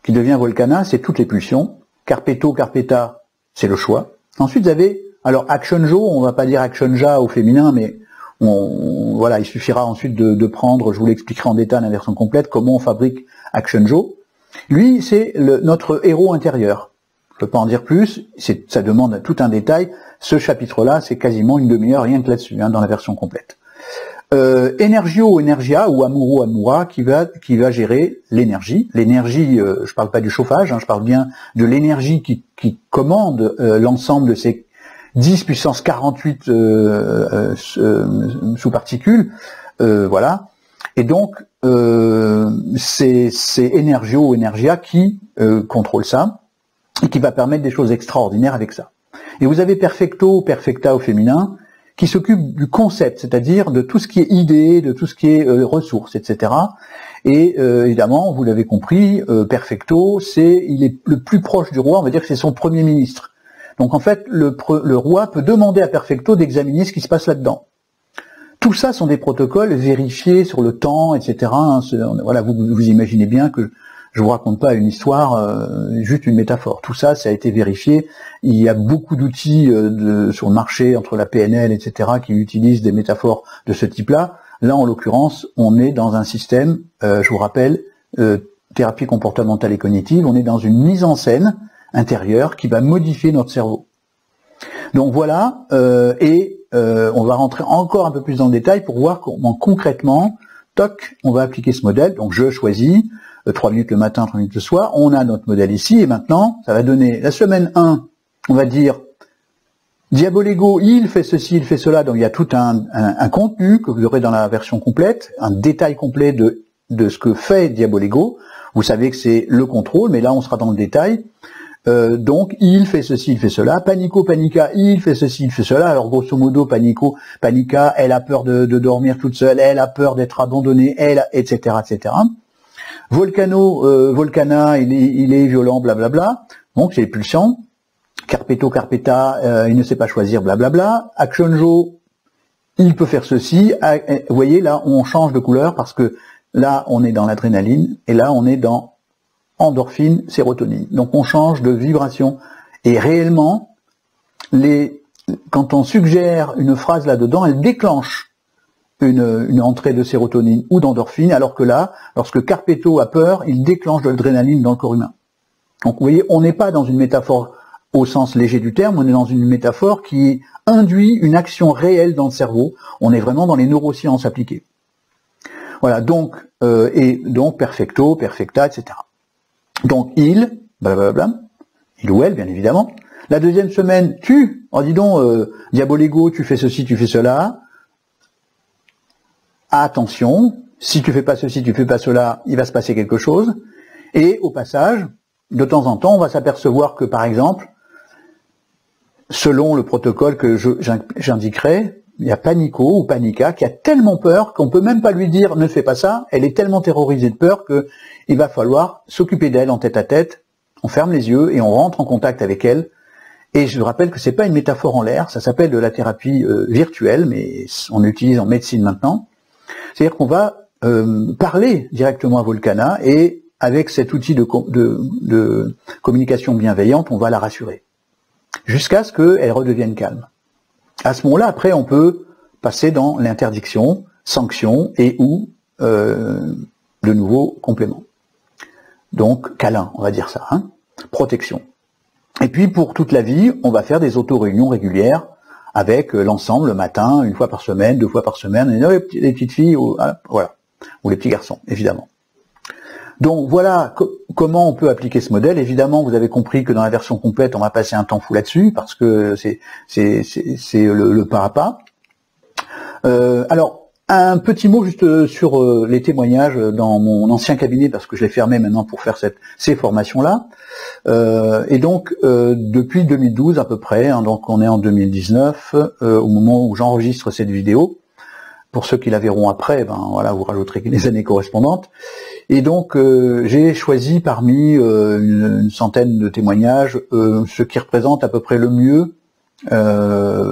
qui devient volcana, c'est toutes les pulsions. Carpeto, carpeta, c'est le choix. Ensuite, vous avez, alors actionjo, on va pas dire actionja au féminin, mais voilà, il suffira ensuite de prendre, je vous l'expliquerai en détail la version complète, comment on fabrique actionjo. Lui, c'est notre héros intérieur. Je peux pas en dire plus, ça demande tout un détail. Ce chapitre-là, c'est quasiment une demi-heure rien que là-dessus, hein, dans la version complète. Energio, energia ou amouro, amoura qui va gérer l'énergie. L'énergie, je parle pas du chauffage, hein, je parle bien de l'énergie qui commande l'ensemble de ces 10 puissance 48 sous particules, voilà. Et donc c'est energio ou energia qui contrôle ça et qui va permettre des choses extraordinaires avec ça. Et vous avez perfecto, perfecta au féminin, qui s'occupe du concept, c'est-à-dire de tout ce qui est idée, de tout ce qui est ressources, etc. Et évidemment, vous l'avez compris, perfecto, il est le plus proche du roi, on va dire que c'est son premier ministre. Donc en fait, le roi peut demander à perfecto d'examiner ce qui se passe là-dedans. Tout ça sont des protocoles vérifiés sur le temps, etc. Voilà, vous imaginez bien que je vous raconte pas une histoire, juste une métaphore. Tout ça, ça a été vérifié. Il y a beaucoup d'outils sur le marché, entre la PNL, etc., qui utilisent des métaphores de ce type-là. Là, en l'occurrence, on est dans un système, je vous rappelle, thérapie comportementale et cognitive, on est dans une mise en scène intérieure qui va modifier notre cerveau. Donc voilà, on va rentrer encore un peu plus dans le détail pour voir comment concrètement, toc, on va appliquer ce modèle. Donc je choisis 3 minutes le matin, 3 minutes le soir, on a notre modèle ici, et maintenant, ça va donner la semaine 1, on va dire Diabolego, il fait ceci, il fait cela, donc il y a tout un contenu que vous aurez dans la version complète, un détail complet de ce que fait Diabolego. Vous savez que c'est le contrôle, mais là on sera dans le détail. Donc il fait ceci, il fait cela. Panico, panica, il fait ceci, il fait cela. Alors grosso modo, panico, panica, elle a peur de dormir toute seule, elle a peur d'être abandonnée, etc., etc. Volcano, volcana, il est violent, blablabla. Donc c'est les pulsions. Carpeto, carpeta, il ne sait pas choisir, blablabla. Actionjo, il peut faire ceci. Vous voyez, là, on change de couleur parce que là, on est dans l'adrénaline et là, on est dans endorphine, sérotonine. Donc on change de vibration. Et réellement, quand on suggère une phrase là-dedans, elle déclenche une entrée de sérotonine ou d'endorphine, alors que là, lorsque Carpeto a peur, il déclenche de l'adrénaline dans le corps humain. Donc vous voyez, on n'est pas dans une métaphore au sens léger du terme, on est dans une métaphore qui induit une action réelle dans le cerveau. On est vraiment dans les neurosciences appliquées. Voilà, donc et donc perfecto, perfecta, etc. Donc il, blablabla, il ou elle, bien évidemment. La deuxième semaine, tu, oh dis donc, diabolego, tu fais ceci, tu fais cela. Attention, si tu fais pas ceci, tu fais pas cela, il va se passer quelque chose. Et au passage, de temps en temps, on va s'apercevoir que, par exemple, selon le protocole que j'indiquerai, il y a Panico ou Panica qui a tellement peur qu'on peut même pas lui dire ne fais pas ça. Elle est tellement terrorisée de peur que il va falloir s'occuper d'elle en tête à tête. On ferme les yeux et on rentre en contact avec elle. Et je vous rappelle que c'est pas une métaphore en l'air, ça s'appelle de la thérapie virtuelle, mais on l'utilise en médecine maintenant. C'est-à-dire qu'on va parler directement à Volcana et avec cet outil de communication bienveillante, on va la rassurer. Jusqu'à ce qu'elle redevienne calme. À ce moment-là, après, on peut passer dans l'interdiction, sanction et ou de nouveaux compléments. Donc, câlin, on va dire ça, hein, protection. Et puis, pour toute la vie, on va faire des auto-réunions régulières avec l'ensemble le matin, une fois par semaine, 2 fois par semaine, et les petites filles, voilà, ou les petits garçons, évidemment. Donc voilà comment on peut appliquer ce modèle. Évidemment, vous avez compris que dans la version complète, on va passer un temps fou là-dessus, parce que c'est le pas à pas. Alors, un petit mot juste sur les témoignages dans mon ancien cabinet, parce que je l'ai fermé maintenant pour faire ces formations-là. Et donc, depuis 2012 à peu près, hein, donc on est en 2019, au moment où j'enregistre cette vidéo. Pour ceux qui la verront après, ben voilà, vous rajouterez les années correspondantes. Et donc, j'ai choisi parmi une centaine de témoignages ce qui représente à peu près le mieux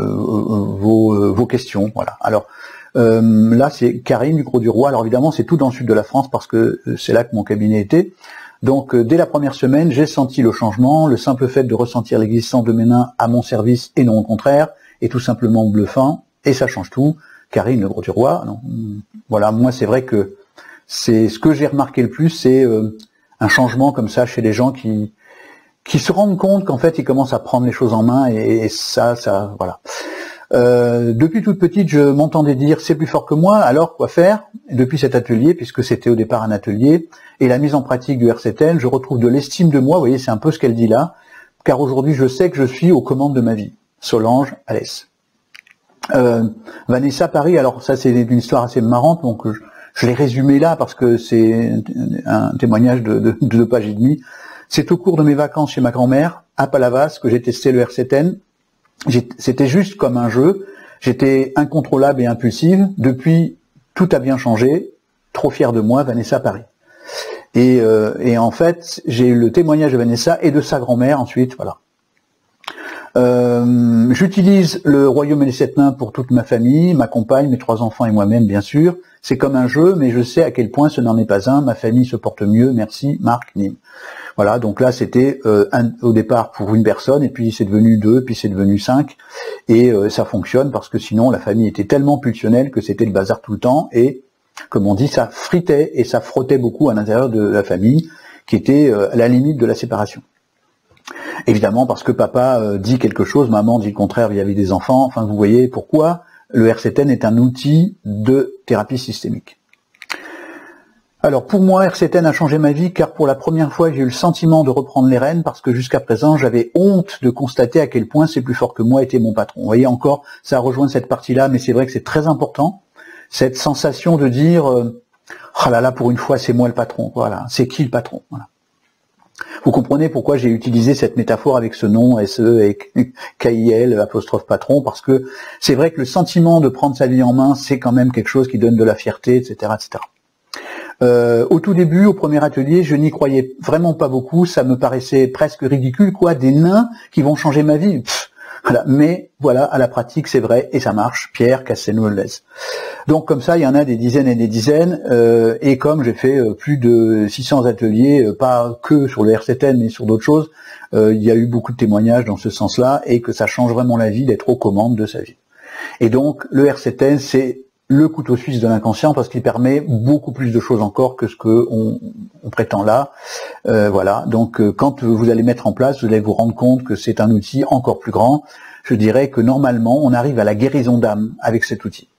vos questions. Voilà. Alors, là, c'est Karine du Gros du Roi. Alors évidemment, c'est tout dans le sud de la France parce que c'est là que mon cabinet était. Donc, dès la première semaine, j'ai senti le changement. Le simple fait de ressentir l'existence de mes nains à mon service et non au contraire est tout simplement bluffant. Et ça change tout. Karine, le Gros du Roi. Non. Voilà, moi, c'est vrai que c'est ce que j'ai remarqué le plus, c'est un changement comme ça chez les gens qui se rendent compte qu'en fait, ils commencent à prendre les choses en main et ça, voilà. Depuis toute petite, je m'entendais dire c'est plus fort que moi, alors quoi faire? Et depuis cet atelier, puisque c'était au départ un atelier, et la mise en pratique du RCTN, je retrouve de l'estime de moi, vous voyez, c'est un peu ce qu'elle dit là, car aujourd'hui, je sais que je suis aux commandes de ma vie. Solange Alès. Vanessa Paris, alors ça c'est une histoire assez marrante, donc je l'ai résumé là parce que c'est un témoignage de 2 pages et demie. C'est au cours de mes vacances chez ma grand-mère, à Palavas, que j'ai testé le RCTN. C'était juste comme un jeu. J'étais incontrôlable et impulsive. Depuis, tout a bien changé. Trop fier de moi, Vanessa Paris. Et en fait, j'ai eu le témoignage de Vanessa et de sa grand-mère ensuite, voilà. J'utilise le royaume et les 7 nains pour toute ma famille, ma compagne, mes 3 enfants et moi-même, bien sûr. C'est comme un jeu, mais je sais à quel point ce n'en est pas un. Ma famille se porte mieux, merci, Marc, Nîmes. Voilà, donc là, c'était au départ pour une personne, et puis c'est devenu 2, puis c'est devenu 5, et ça fonctionne parce que sinon, la famille était tellement pulsionnelle que c'était le bazar tout le temps, et comme on dit, ça fritait et ça frottait beaucoup à l'intérieur de la famille, qui était à la limite de la séparation. Évidemment, parce que papa dit quelque chose, maman dit le contraire vis-à-vis des enfants. Enfin, vous voyez pourquoi le RCTN est un outil de thérapie systémique. Alors, pour moi, RCTN a changé ma vie, car pour la première fois, j'ai eu le sentiment de reprendre les rênes, parce que jusqu'à présent, j'avais honte de constater à quel point c'est plus fort que moi était mon patron. Vous voyez, encore, ça rejoint cette partie-là, mais c'est vrai que c'est très important, cette sensation de dire oh là là, pour une fois, c'est moi le patron. Voilà, c'est qui le patron? Voilà. Vous comprenez pourquoi j'ai utilisé cette métaphore avec ce nom, SE et KIL, apostrophe patron, parce que c'est vrai que le sentiment de prendre sa vie en main, c'est quand même quelque chose qui donne de la fierté, etc., etc. Au tout début, au premier atelier, je n'y croyais vraiment pas beaucoup, ça me paraissait presque ridicule, quoi, des nains qui vont changer ma vie. Voilà. Mais voilà, à la pratique, c'est vrai, et ça marche. Pierre Castelnau-Lez. Donc comme ça, il y en a des dizaines et des dizaines, et comme j'ai fait plus de 600 ateliers, pas que sur le RCTN, mais sur d'autres choses, il y a eu beaucoup de témoignages dans ce sens-là, et que ça change vraiment la vie d'être aux commandes de sa vie. Et donc, le RCTN, c'est le couteau suisse de l'inconscient, parce qu'il permet beaucoup plus de choses encore que ce qu'on prétend là. Voilà. Donc, quand vous allez mettre en place, vous allez vous rendre compte que c'est un outil encore plus grand. Je dirais que normalement, on arrive à la guérison d'âme avec cet outil.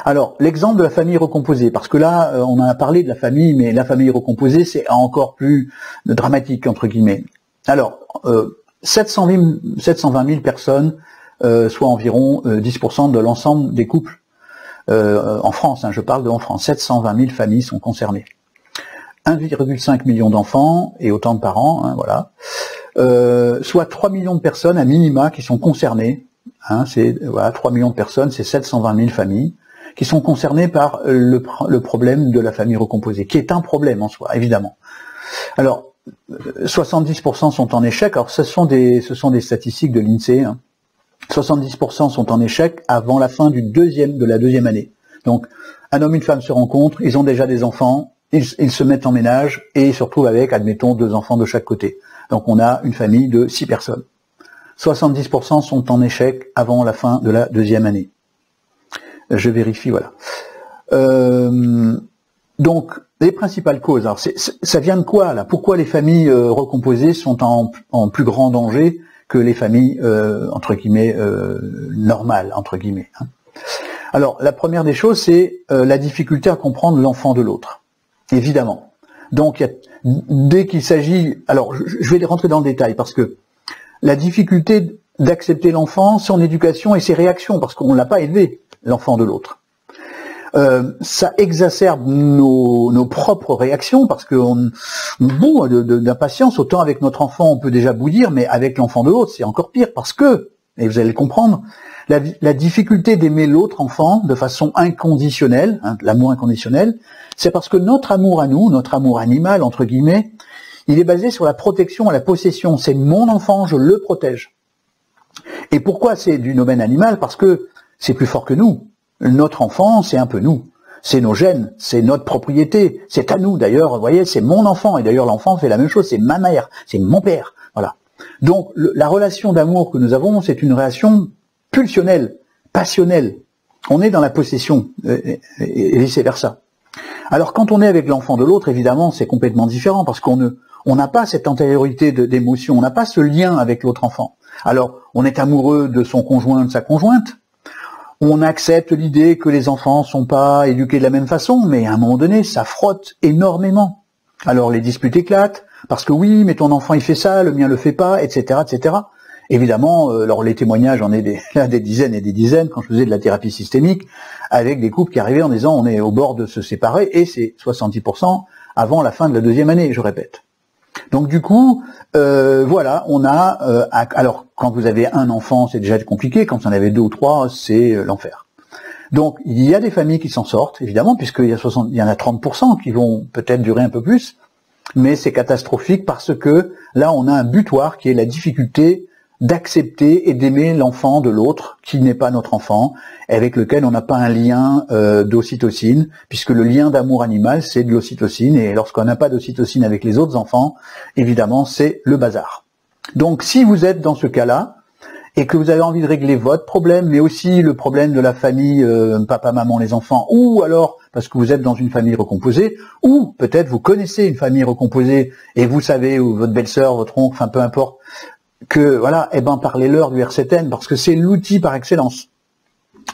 Alors, l'exemple de la famille recomposée, parce que là, on en a parlé de la famille, mais la famille recomposée, c'est encore plus dramatique, entre guillemets. Alors, 720 000 personnes, soit environ 10% de l'ensemble des couples en France, hein, je parle en France, 720 000 familles sont concernées. 1,5 million d'enfants et autant de parents, hein, voilà. Soit 3 millions de personnes à minima qui sont concernées. Hein, c'est voilà, 3 millions de personnes, c'est 720 000 familles qui sont concernées par le problème de la famille recomposée, qui est un problème en soi, évidemment. Alors, 70% sont en échec. Alors, ce sont des statistiques de l'INSEE. Hein. 70% sont en échec avant la fin de la deuxième année. Donc, un homme et une femme se rencontrent, ils ont déjà des enfants, ils se mettent en ménage et ils se retrouvent avec, admettons, 2 enfants de chaque côté. Donc, on a une famille de 6 personnes. 70% sont en échec avant la fin de la deuxième année. Je vérifie, voilà. Donc, les principales causes, alors ça vient de quoi là? Pourquoi les familles recomposées sont en plus grand danger que les familles entre guillemets normales entre guillemets, hein? Alors, la première des choses, c'est la difficulté à comprendre l'enfant de l'autre, évidemment. Donc, dès qu'il s'agit, alors je vais rentrer dans le détail parce que la difficulté d'accepter l'enfant, son éducation et ses réactions, parce qu'on ne l'a pas élevé, l'enfant de l'autre. Ça exacerbe nos propres réactions, parce qu'on bout d'impatience, autant avec notre enfant on peut déjà bouillir, mais avec l'enfant de l'autre c'est encore pire, parce que, et vous allez le comprendre, la difficulté d'aimer l'autre enfant de façon inconditionnelle, hein, l'amour inconditionnel, c'est parce que notre amour à nous, notre amour animal, entre guillemets, il est basé sur la protection et la possession. C'est mon enfant, je le protège. Et pourquoi c'est du domaine animal? Parce que c'est plus fort que nous. Notre enfant, c'est un peu nous. C'est nos gènes, c'est notre propriété. C'est à nous d'ailleurs, vous voyez, c'est mon enfant. Et d'ailleurs l'enfant fait la même chose, c'est ma mère, c'est mon père. Voilà. Donc la relation d'amour que nous avons, c'est une relation pulsionnelle, passionnelle. On est dans la possession et vice-versa. Alors quand on est avec l'enfant de l'autre, évidemment, c'est complètement différent parce qu'on n'a pas cette antériorité d'émotion, on n'a pas ce lien avec l'autre enfant. Alors, on est amoureux de son conjoint, de sa conjointe, on accepte l'idée que les enfants sont pas éduqués de la même façon, mais à un moment donné, ça frotte énormément. Alors les disputes éclatent, parce que oui, mais ton enfant il fait ça, le mien le fait pas, etc., etc. Évidemment, alors les témoignages, j'en ai des dizaines et des dizaines quand je faisais de la thérapie systémique, avec des couples qui arrivaient en disant on est au bord de se séparer, et c'est 70% avant la fin de la deuxième année, je répète. Donc du coup, voilà, on a, alors quand vous avez un enfant, c'est déjà compliqué, quand vous en avez 2 ou 3, c'est l'enfer. Donc il y a des familles qui s'en sortent, évidemment, puisqu'il y en a 30% qui vont peut-être durer un peu plus, mais c'est catastrophique parce que là on a un butoir qui est la difficulté d'accepter et d'aimer l'enfant de l'autre qui n'est pas notre enfant, avec lequel on n'a pas un lien d'ocytocine, puisque le lien d'amour animal c'est de l'ocytocine, et lorsqu'on n'a pas d'ocytocine avec les autres enfants, évidemment c'est le bazar. Donc si vous êtes dans ce cas-là, et que vous avez envie de régler votre problème, mais aussi le problème de la famille, papa, maman, les enfants, ou alors parce que vous êtes dans une famille recomposée, ou peut-être vous connaissez une famille recomposée, et vous savez, ou votre belle-sœur, votre oncle, enfin peu importe, que voilà, eh ben parlez-leur du RCTN, parce que c'est l'outil par excellence.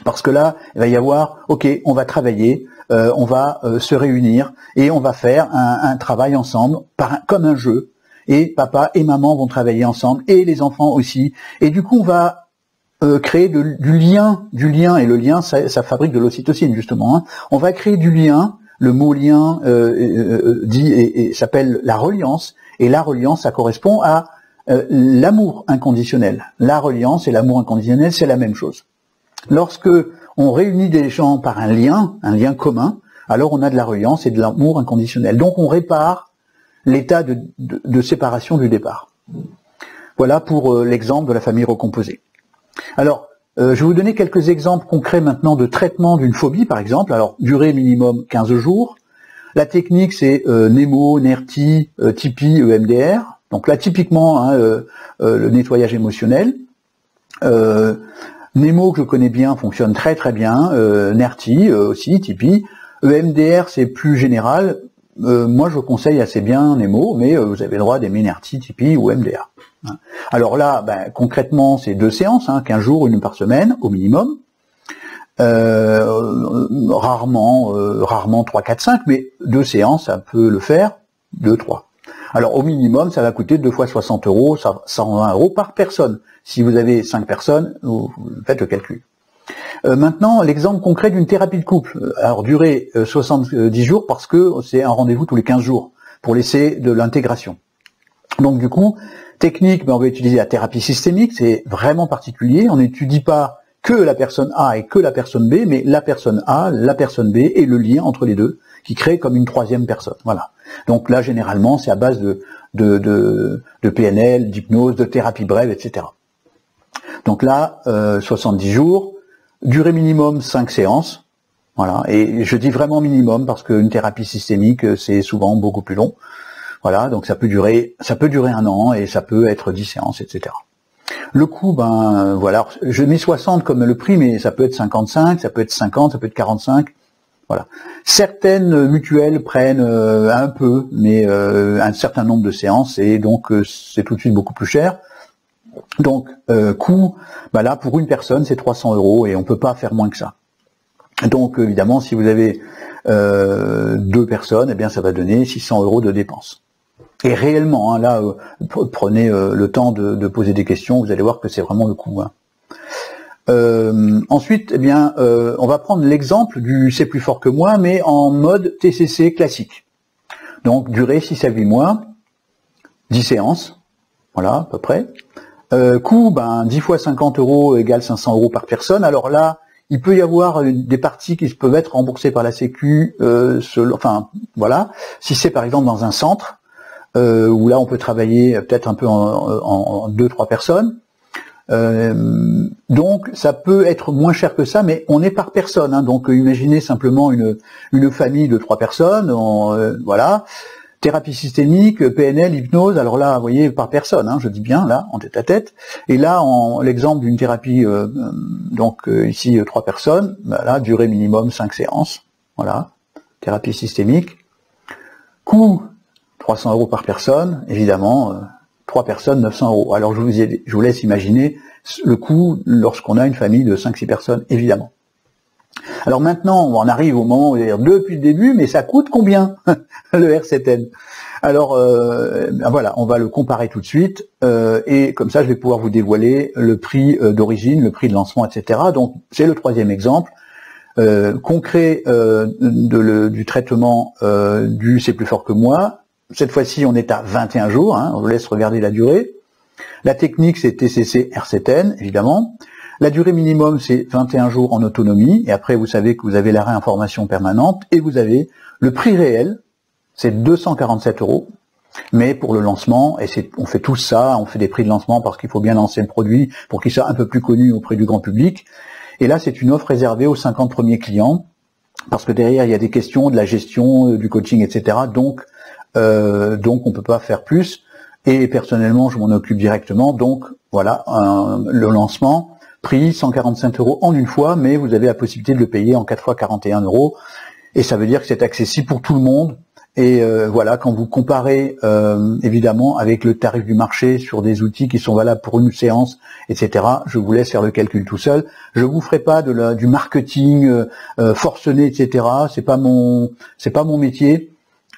Parce que là, il va y avoir, ok, on va travailler, on va se réunir, et on va faire un travail ensemble, comme un jeu, et papa et maman vont travailler ensemble, et les enfants aussi, et du coup on va créer du lien, et le lien ça fabrique de l'ocytocine justement, hein. On va créer du lien, le mot lien dit et s'appelle la reliance, et la reliance ça correspond à l'amour inconditionnel. La reliance et l'amour inconditionnel, c'est la même chose. Lorsque on réunit des gens par un lien commun, alors on a de la reliance et de l'amour inconditionnel. Donc on répare l'état de séparation du départ. Voilà pour l'exemple de la famille recomposée. Alors, je vais vous donner quelques exemples concrets maintenant de traitement d'une phobie, par exemple. Alors, durée minimum 15 jours. La technique, c'est NEMO, NERTI, TIPI, EMDR. Donc là, typiquement, hein, le nettoyage émotionnel. NEMO, que je connais bien, fonctionne très très bien. NERTI aussi, TIPI. EMDR, c'est plus général. Moi, je conseille assez bien NEMO, mais vous avez le droit d'aimer NERTI, TIPI ou EMDR. Alors là, concrètement, c'est 2 séances, 15 jours, 1 par semaine, au minimum. rarement 3, 4, 5, mais 2 séances, ça peut le faire, 2, 3. Alors au minimum, ça va coûter 2 fois 60 €, 120 € par personne. Si vous avez 5 personnes, vous faites le calcul. Maintenant, l'exemple concret d'une thérapie de couple. Alors durée 70 jours parce que c'est un rendez-vous tous les 15 jours pour laisser de l'intégration. Donc du coup, technique, on va utiliser la thérapie systémique, c'est vraiment particulier. On n'étudie pas que la personne A et que la personne B, mais la personne A, la personne B et le lien entre les deux qui crée comme une troisième personne. Voilà. Donc là, généralement, c'est à base de PNL, d'hypnose, de thérapie brève, etc. Donc là, 70 jours, durée minimum 5 séances. Voilà. Et je dis vraiment minimum parce qu'une thérapie systémique, c'est souvent beaucoup plus long. Voilà. Donc ça peut durer 1 an et ça peut être 10 séances, etc. Le coût, voilà, je mets 60 comme le prix, mais ça peut être 55, ça peut être 50, ça peut être 45. Voilà. Certaines mutuelles prennent un peu, mais un certain nombre de séances, et donc c'est tout de suite beaucoup plus cher. Donc, coût, là, pour une personne, c'est 300 € et on peut pas faire moins que ça. Donc, évidemment, si vous avez 2 personnes, eh bien, ça va donner 600 € de dépenses. Et réellement, là, prenez le temps de poser des questions, vous allez voir que c'est vraiment le coût. Ensuite, eh bien, on va prendre l'exemple du C'est plus fort que moi, mais en mode TCC classique. Donc, durée 6 à 8 mois, 10 séances, voilà, à peu près. Coût, 10 fois 50 € égale 500 € par personne. Alors là, il peut y avoir des parties qui peuvent être remboursées par la Sécu, voilà. Si c'est par exemple dans un centre, où là on peut travailler peut-être un peu en 2-3 personnes. Donc ça peut être moins cher que ça, mais on est par personne. Donc imaginez simplement une famille de 3 personnes, voilà. Thérapie systémique, PNL, hypnose, alors là, vous voyez, par personne, je dis bien, là, en tête à tête. Et là, l'exemple d'une thérapie, ici, 3 personnes, là, durée minimum 5 séances, voilà, thérapie systémique. Coût, 300 € par personne, évidemment, 3 personnes, 900 €. Alors, je vous laisse imaginer le coût lorsqu'on a une famille de 5-6 personnes, évidemment. Alors maintenant, on en arrive au moment où on va dire depuis le début, mais ça coûte combien le R7N? Alors voilà, on va le comparer tout de suite, et comme ça je vais pouvoir vous dévoiler le prix d'origine, le prix de lancement, etc. Donc c'est le 3e exemple concret du traitement du C'est plus fort que moi. Cette fois-ci on est à 21 jours, on vous laisse regarder la durée. La technique c'est TCC R7N, évidemment. La durée minimum, c'est 21 jours en autonomie, et après, vous savez que vous avez la réinformation permanente, et vous avez le prix réel, c'est 247 €, mais pour le lancement, et on fait tout ça, on fait des prix de lancement parce qu'il faut bien lancer le produit pour qu'il soit un peu plus connu auprès du grand public, et là, c'est une offre réservée aux 50 premiers clients, parce que derrière, il y a des questions de la gestion, du coaching, etc., donc on peut pas faire plus, et personnellement, je m'en occupe directement, donc voilà, le lancement, prix 145 € en une fois, mais vous avez la possibilité de le payer en 4 fois 41 €, et ça veut dire que c'est accessible pour tout le monde. Et voilà, quand vous comparez évidemment avec le tarif du marché sur des outils qui sont valables pour une séance, etc., je vous laisse faire le calcul tout seul. Je vous ferai pas du marketing forcené, etc. C'est pas mon métier.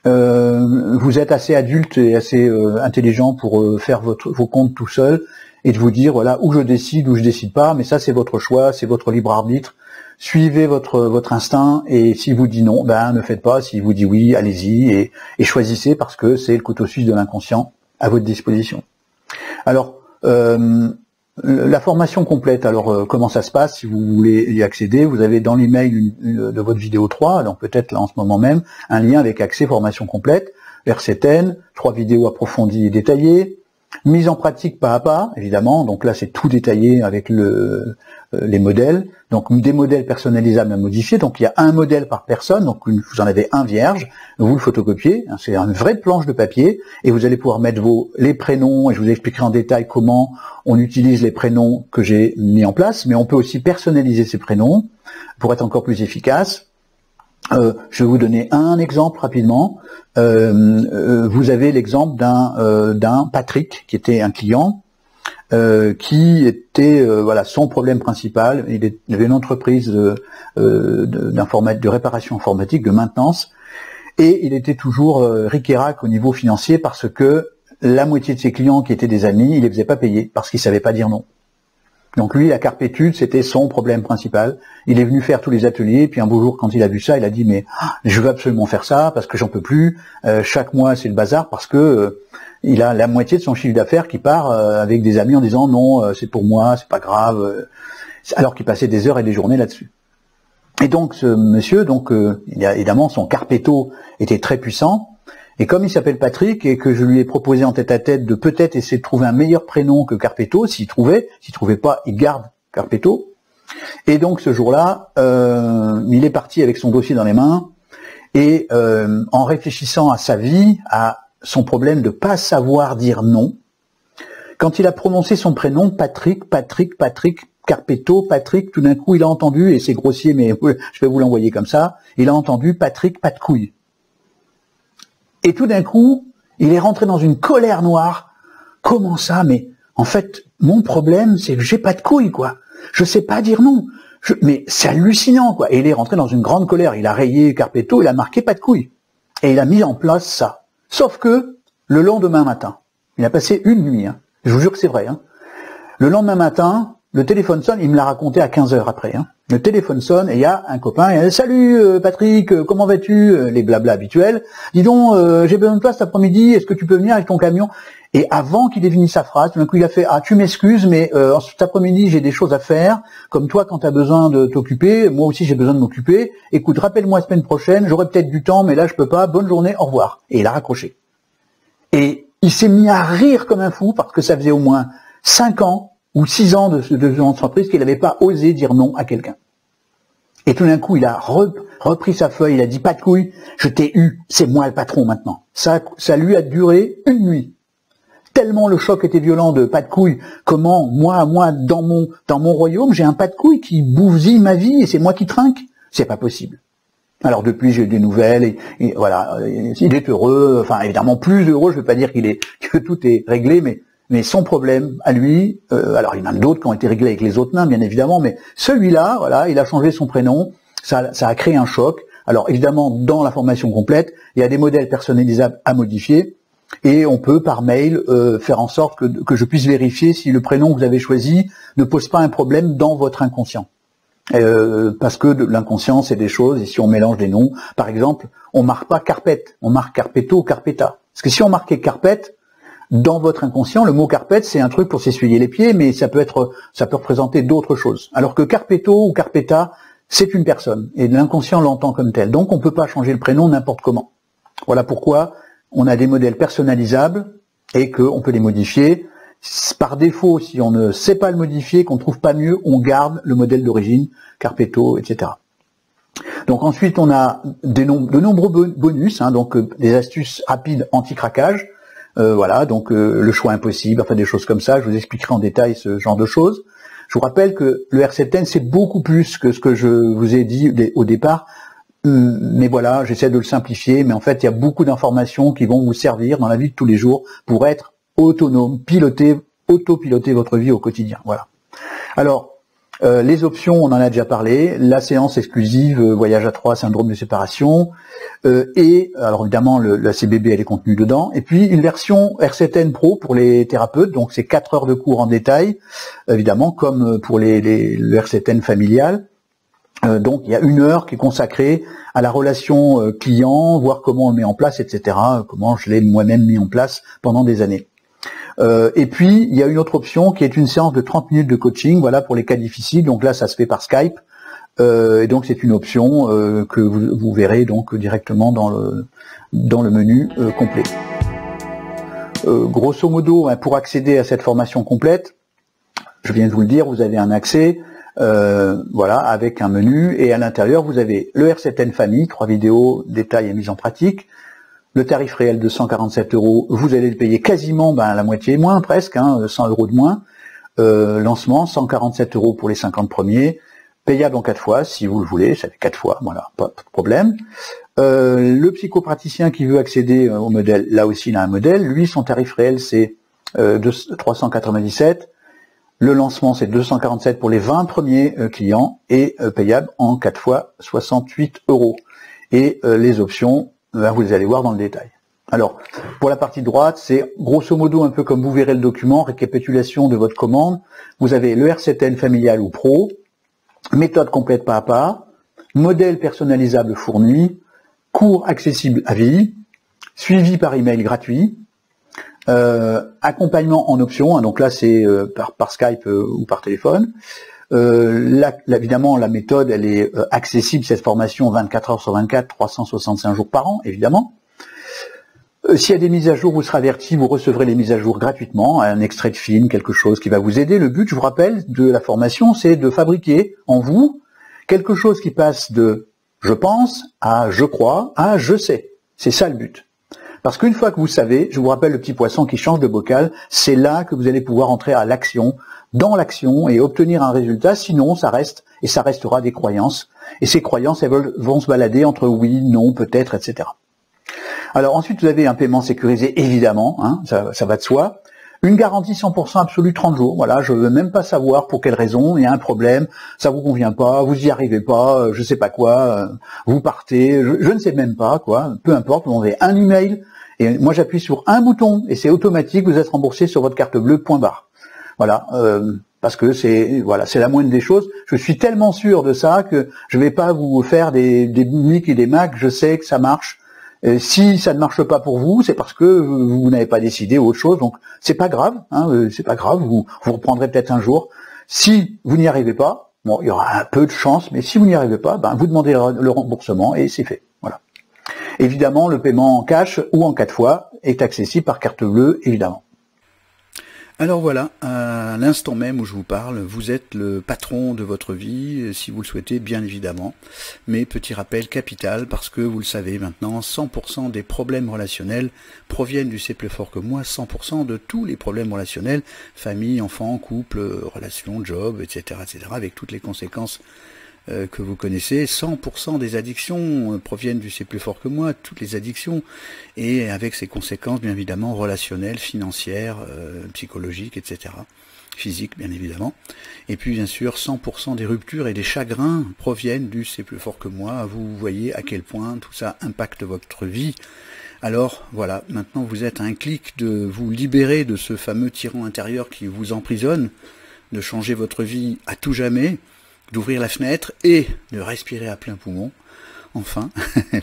Vous êtes assez adulte et assez intelligent pour faire vos comptes tout seul et de vous dire voilà où je décide pas, mais ça c'est votre choix, c'est votre libre arbitre. Suivez votre instinct, et s'il vous dit non, ne faites pas. S'il vous dit oui, allez-y et choisissez, parce que c'est le couteau suisse de l'inconscient à votre disposition. Alors la formation complète, alors comment ça se passe si vous voulez y accéder? Vous avez dans l'email de votre vidéo 3, donc peut-être là en ce moment même, un lien avec accès formation complète, R7N, 3 vidéos approfondies et détaillées, mise en pratique pas à pas, évidemment, donc là c'est tout détaillé avec les modèles, donc des modèles personnalisables à modifier, donc il y a un modèle par personne, donc vous en avez un vierge, vous le photocopiez, c'est une vraie planche de papier, et vous allez pouvoir mettre les prénoms, et je vous expliquerai en détail comment on utilise les prénoms que j'ai mis en place, mais on peut aussi personnaliser ces prénoms pour être encore plus efficace. Je vais vous donner un exemple rapidement. Vous avez l'exemple d'un Patrick qui était un client qui était voilà son problème principal. Il avait une entreprise de réparation informatique, de maintenance, et il était toujours ric-et-rac au niveau financier parce que la moitié de ses clients qui étaient des amis, il les faisait pas payer parce qu'il savait pas dire non. Donc lui, la carpétude, c'était son problème principal. Il est venu faire tous les ateliers, puis un beau jour, quand il a vu ça, il a dit mais je veux absolument faire ça parce que j'en peux plus. Chaque mois, c'est le bazar parce que il a la moitié de son chiffre d'affaires qui part avec des amis en disant non, c'est pour moi, c'est pas grave, alors qu'il passait des heures et des journées là-dessus. Et donc ce monsieur, évidemment, son carpéto était très puissant. Et comme il s'appelle Patrick et que je lui ai proposé en tête-à-tête de peut-être essayer de trouver un meilleur prénom que Carpetto, s'il trouvait pas, il garde Carpetto. Et donc ce jour-là, il est parti avec son dossier dans les mains et en réfléchissant à sa vie, à son problème de pas savoir dire non, quand il a prononcé son prénom, Patrick, Carpetto, Patrick, tout d'un coup il a entendu, et c'est grossier mais je vais vous l'envoyer comme ça, il a entendu Patrick, pas de couilles. Et tout d'un coup, il est rentré dans une colère noire. Comment ça? Mais en fait, mon problème, c'est que j'ai pas de couilles, quoi. Je sais pas dire non. Mais c'est hallucinant, quoi. Et il est rentré dans une grande colère. Il a rayé Carpetto, il a marqué pas de couilles. Et il a mis en place ça. Sauf que, le lendemain matin, il a passé une nuit, hein. Je vous jure que c'est vrai, hein. Le lendemain matin, le téléphone sonne, il me l'a raconté à 15 heures après, hein. Le téléphone sonne et il y a un copain, et salut Patrick, comment vas-tu? Les blabla habituels. Dis donc, j'ai besoin de toi cet après-midi, est-ce que tu peux venir avec ton camion? Et avant qu'il ait fini sa phrase, tout d'un coup il a fait, ah tu m'excuses, mais cet après-midi j'ai des choses à faire, comme toi quand tu as besoin de t'occuper, moi aussi j'ai besoin de m'occuper, écoute, rappelle-moi la semaine prochaine, j'aurai peut-être du temps, mais là je peux pas, bonne journée, au revoir. Et il a raccroché. Et il s'est mis à rire comme un fou, parce que ça faisait au moins 5 ans, ou 6 ans de entreprise qu'il n'avait pas osé dire non à quelqu'un. Et tout d'un coup, il a repris sa feuille, il a dit, pas de couilles, je t'ai eu, c'est moi le patron maintenant. Ça lui a duré une nuit. Tellement le choc était violent de pas de couilles, comment, moi, dans mon royaume, j'ai un pas de couilles qui bousille ma vie et c'est moi qui trinque. C'est pas possible. Alors depuis, j'ai eu des nouvelles et voilà, il est heureux, enfin évidemment plus heureux, je ne veux pas dire que tout est réglé, mais son problème à lui, alors il y en a d'autres qui ont été réglés avec les autres nains, bien évidemment, mais celui-là, voilà, il a changé son prénom, ça a créé un choc. Alors évidemment, dans la formation complète, il y a des modèles personnalisables à modifier, et on peut par mail faire en sorte que je puisse vérifier si le prénom que vous avez choisi ne pose pas un problème dans votre inconscient. Parce que l'inconscient, c'est des choses, et si on mélange des noms, par exemple, on marque pas carpette, on marque carpetto ou carpetta. Parce que si on marquait carpette, dans votre inconscient, le mot carpette, c'est un truc pour s'essuyer les pieds, mais ça peut représenter d'autres choses. Alors que carpetto ou carpetta, c'est une personne, et l'inconscient l'entend comme tel. Donc on ne peut pas changer le prénom n'importe comment. Voilà pourquoi on a des modèles personnalisables, et qu'on peut les modifier. Par défaut, si on ne sait pas le modifier, qu'on ne trouve pas mieux, on garde le modèle d'origine, carpetto, etc. Donc ensuite, on a de nombreux bonus, hein, donc des astuces rapides anti-craquage. Voilà, donc le choix impossible, enfin des choses comme ça, je vous expliquerai en détail ce genre de choses. Je vous rappelle que le R7N, c'est beaucoup plus que ce que je vous ai dit au départ, mais voilà, j'essaie de le simplifier, mais en fait, il y a beaucoup d'informations qui vont vous servir dans la vie de tous les jours pour être autonome, autopiloter votre vie au quotidien. Voilà. Alors, les options, on en a déjà parlé, la séance exclusive, voyage à 3, syndrome de séparation, et alors évidemment la CBB elle est contenue dedans, et puis une version R7N Pro pour les thérapeutes, donc c'est 4 heures de cours en détail, évidemment comme pour le R7N familial. Donc il y a 1 heure qui est consacrée à la relation client, voir comment on le met en place, etc., comment je l'ai moi-même mis en place pendant des années. Et puis, il y a une autre option qui est une séance de 30 minutes de coaching, voilà, pour les cas difficiles. Donc là, ça se fait par Skype. Et donc, c'est une option que vous verrez donc directement dans le menu complet. Grosso modo, pour accéder à cette formation complète, je viens de vous le dire, vous avez un accès, voilà, avec un menu. Et à l'intérieur, vous avez le R7N Famille, 3 vidéos, détails et mise en pratique. Le tarif réel de 147 €, vous allez le payer quasiment la moitié moins, presque, hein, 100 € de moins. Lancement, 147 € pour les 50 premiers, payable en 4 fois, si vous le voulez, ça fait 4 fois, voilà, pas de problème. Le psychopraticien qui veut accéder au modèle, là aussi il a un modèle, lui son tarif réel c'est de 397, Le lancement, c'est 247 pour les 20 premiers clients et payable en 4 fois 68 €. Et les options, vous les allez voir dans le détail. Alors, pour la partie droite, c'est grosso modo un peu comme vous verrez le document, récapitulation de votre commande. Vous avez le R7N familial ou pro, méthode complète pas à pas, modèle personnalisable fourni, cours accessible à vie, suivi par email gratuit, accompagnement en option, hein, donc là c'est par Skype ou par téléphone. Évidemment, la méthode, elle est accessible, cette formation 24 heures sur 24, 365 jours par an, évidemment. S'il y a des mises à jour, vous serez averti, vous recevrez les mises à jour gratuitement, un extrait de film, quelque chose qui va vous aider. Le but, je vous rappelle, de la formation, c'est de fabriquer en vous quelque chose qui passe de « je pense » à « je crois » à « je sais ». C'est ça le but. Parce qu'une fois que vous savez, je vous rappelle le petit poisson qui change de bocal, c'est là que vous allez pouvoir entrer à l'action, dans l'action et obtenir un résultat. Sinon, ça reste, et ça restera des croyances. Et ces croyances, elles vont se balader entre oui, non, peut-être, etc. Alors ensuite, vous avez un paiement sécurisé, évidemment, hein, ça va de soi. Une garantie 100% absolue 30 jours. Voilà, je veux même pas savoir pour quelle raison, il y a un problème, ça vous convient pas, vous y arrivez pas, je sais pas quoi, vous partez, je ne sais même pas quoi, peu importe, vous envoyez un email et moi j'appuie sur un bouton et c'est automatique, vous êtes remboursé sur votre carte bleue, point barre. Voilà, parce que c'est la moindre des choses. Je suis tellement sûr de ça que je vais pas vous faire des mic et des mac, je sais que ça marche. Si ça ne marche pas pour vous, c'est parce que vous n'avez pas décidé autre chose. Donc c'est pas grave, hein, c'est pas grave. Vous reprendrez peut-être un jour. Si vous n'y arrivez pas, bon, il y aura un peu de chance, mais si vous n'y arrivez pas, vous demandez le remboursement et c'est fait. Voilà. Évidemment, le paiement en cash ou en 4 fois est accessible par carte bleue, évidemment. Alors voilà, à l'instant même où je vous parle, vous êtes le patron de votre vie, si vous le souhaitez, bien évidemment. Mais petit rappel capital, parce que vous le savez maintenant, 100% des problèmes relationnels proviennent du C'est plus fort que moi, 100% de tous les problèmes relationnels, famille, enfants, couple, relations, job, etc., avec toutes les conséquences que vous connaissez. 100% des addictions proviennent du C'est plus fort que moi, toutes les addictions, et avec ses conséquences bien évidemment relationnelles, financières, psychologiques, etc. Physiques bien évidemment. Et puis bien sûr 100% des ruptures et des chagrins proviennent du C'est plus fort que moi. Vous voyez à quel point tout ça impacte votre vie. Alors voilà, maintenant vous êtes à un clic de vous libérer de ce fameux tyran intérieur qui vous emprisonne, de changer votre vie à tout jamais, d'ouvrir la fenêtre et de respirer à plein poumon, enfin,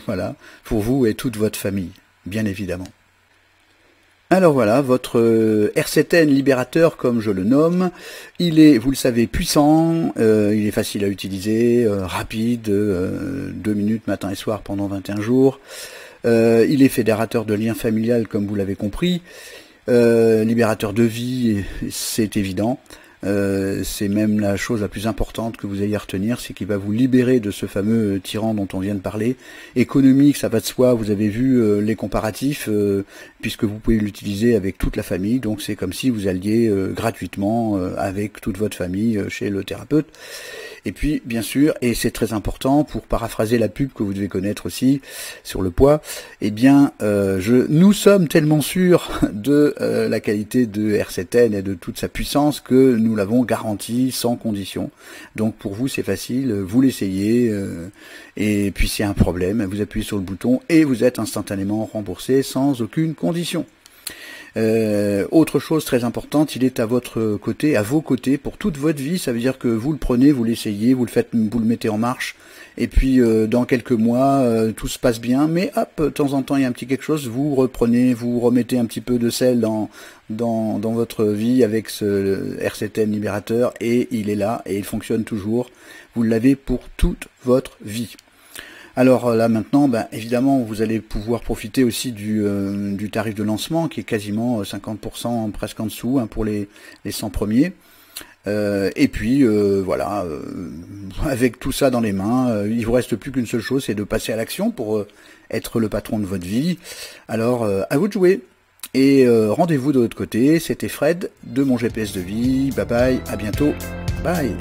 voilà, pour vous et toute votre famille, bien évidemment. Alors voilà, votre R7N libérateur, comme je le nomme, il est, vous le savez, puissant, il est facile à utiliser, rapide, 2 minutes matin et soir pendant 21 jours, il est fédérateur de liens familial, comme vous l'avez compris, libérateur de vie, c'est évident. C'est même la chose la plus importante que vous ayez à retenir, c'est qu'il va vous libérer de ce fameux tyran dont on vient de parler. Économique, ça va de soi, vous avez vu les comparatifs, puisque vous pouvez l'utiliser avec toute la famille, donc c'est comme si vous alliez gratuitement avec toute votre famille chez le thérapeute. Et puis, bien sûr, et c'est très important, pour paraphraser la pub que vous devez connaître aussi sur le poids, eh bien, nous sommes tellement sûrs de la qualité de R7N et de toute sa puissance que nous l'avons garanti sans condition. Donc pour vous, c'est facile, vous l'essayez, et puis s'il y a un problème, vous appuyez sur le bouton et vous êtes instantanément remboursé sans aucune condition. Autre chose très importante, il est à votre côté, à vos côtés pour toute votre vie. Ça veut dire que vous le prenez, vous l'essayez, vous le mettez en marche, et puis dans quelques mois tout se passe bien, mais hop, de temps en temps il y a un petit quelque chose, vous reprenez, vous remettez un petit peu de sel dans votre vie avec ce R7N libérateur, et il est là et il fonctionne toujours. Vous l'avez pour toute votre vie. Alors là maintenant, évidemment, vous allez pouvoir profiter aussi du tarif de lancement qui est quasiment 50% presque en dessous pour les 100 premiers. Et puis voilà, avec tout ça dans les mains, il vous reste plus qu'une seule chose, c'est de passer à l'action pour être le patron de votre vie. Alors à vous de jouer. Et rendez-vous de l'autre côté. C'était Fred de mon GPS de vie. Bye bye, à bientôt. Bye.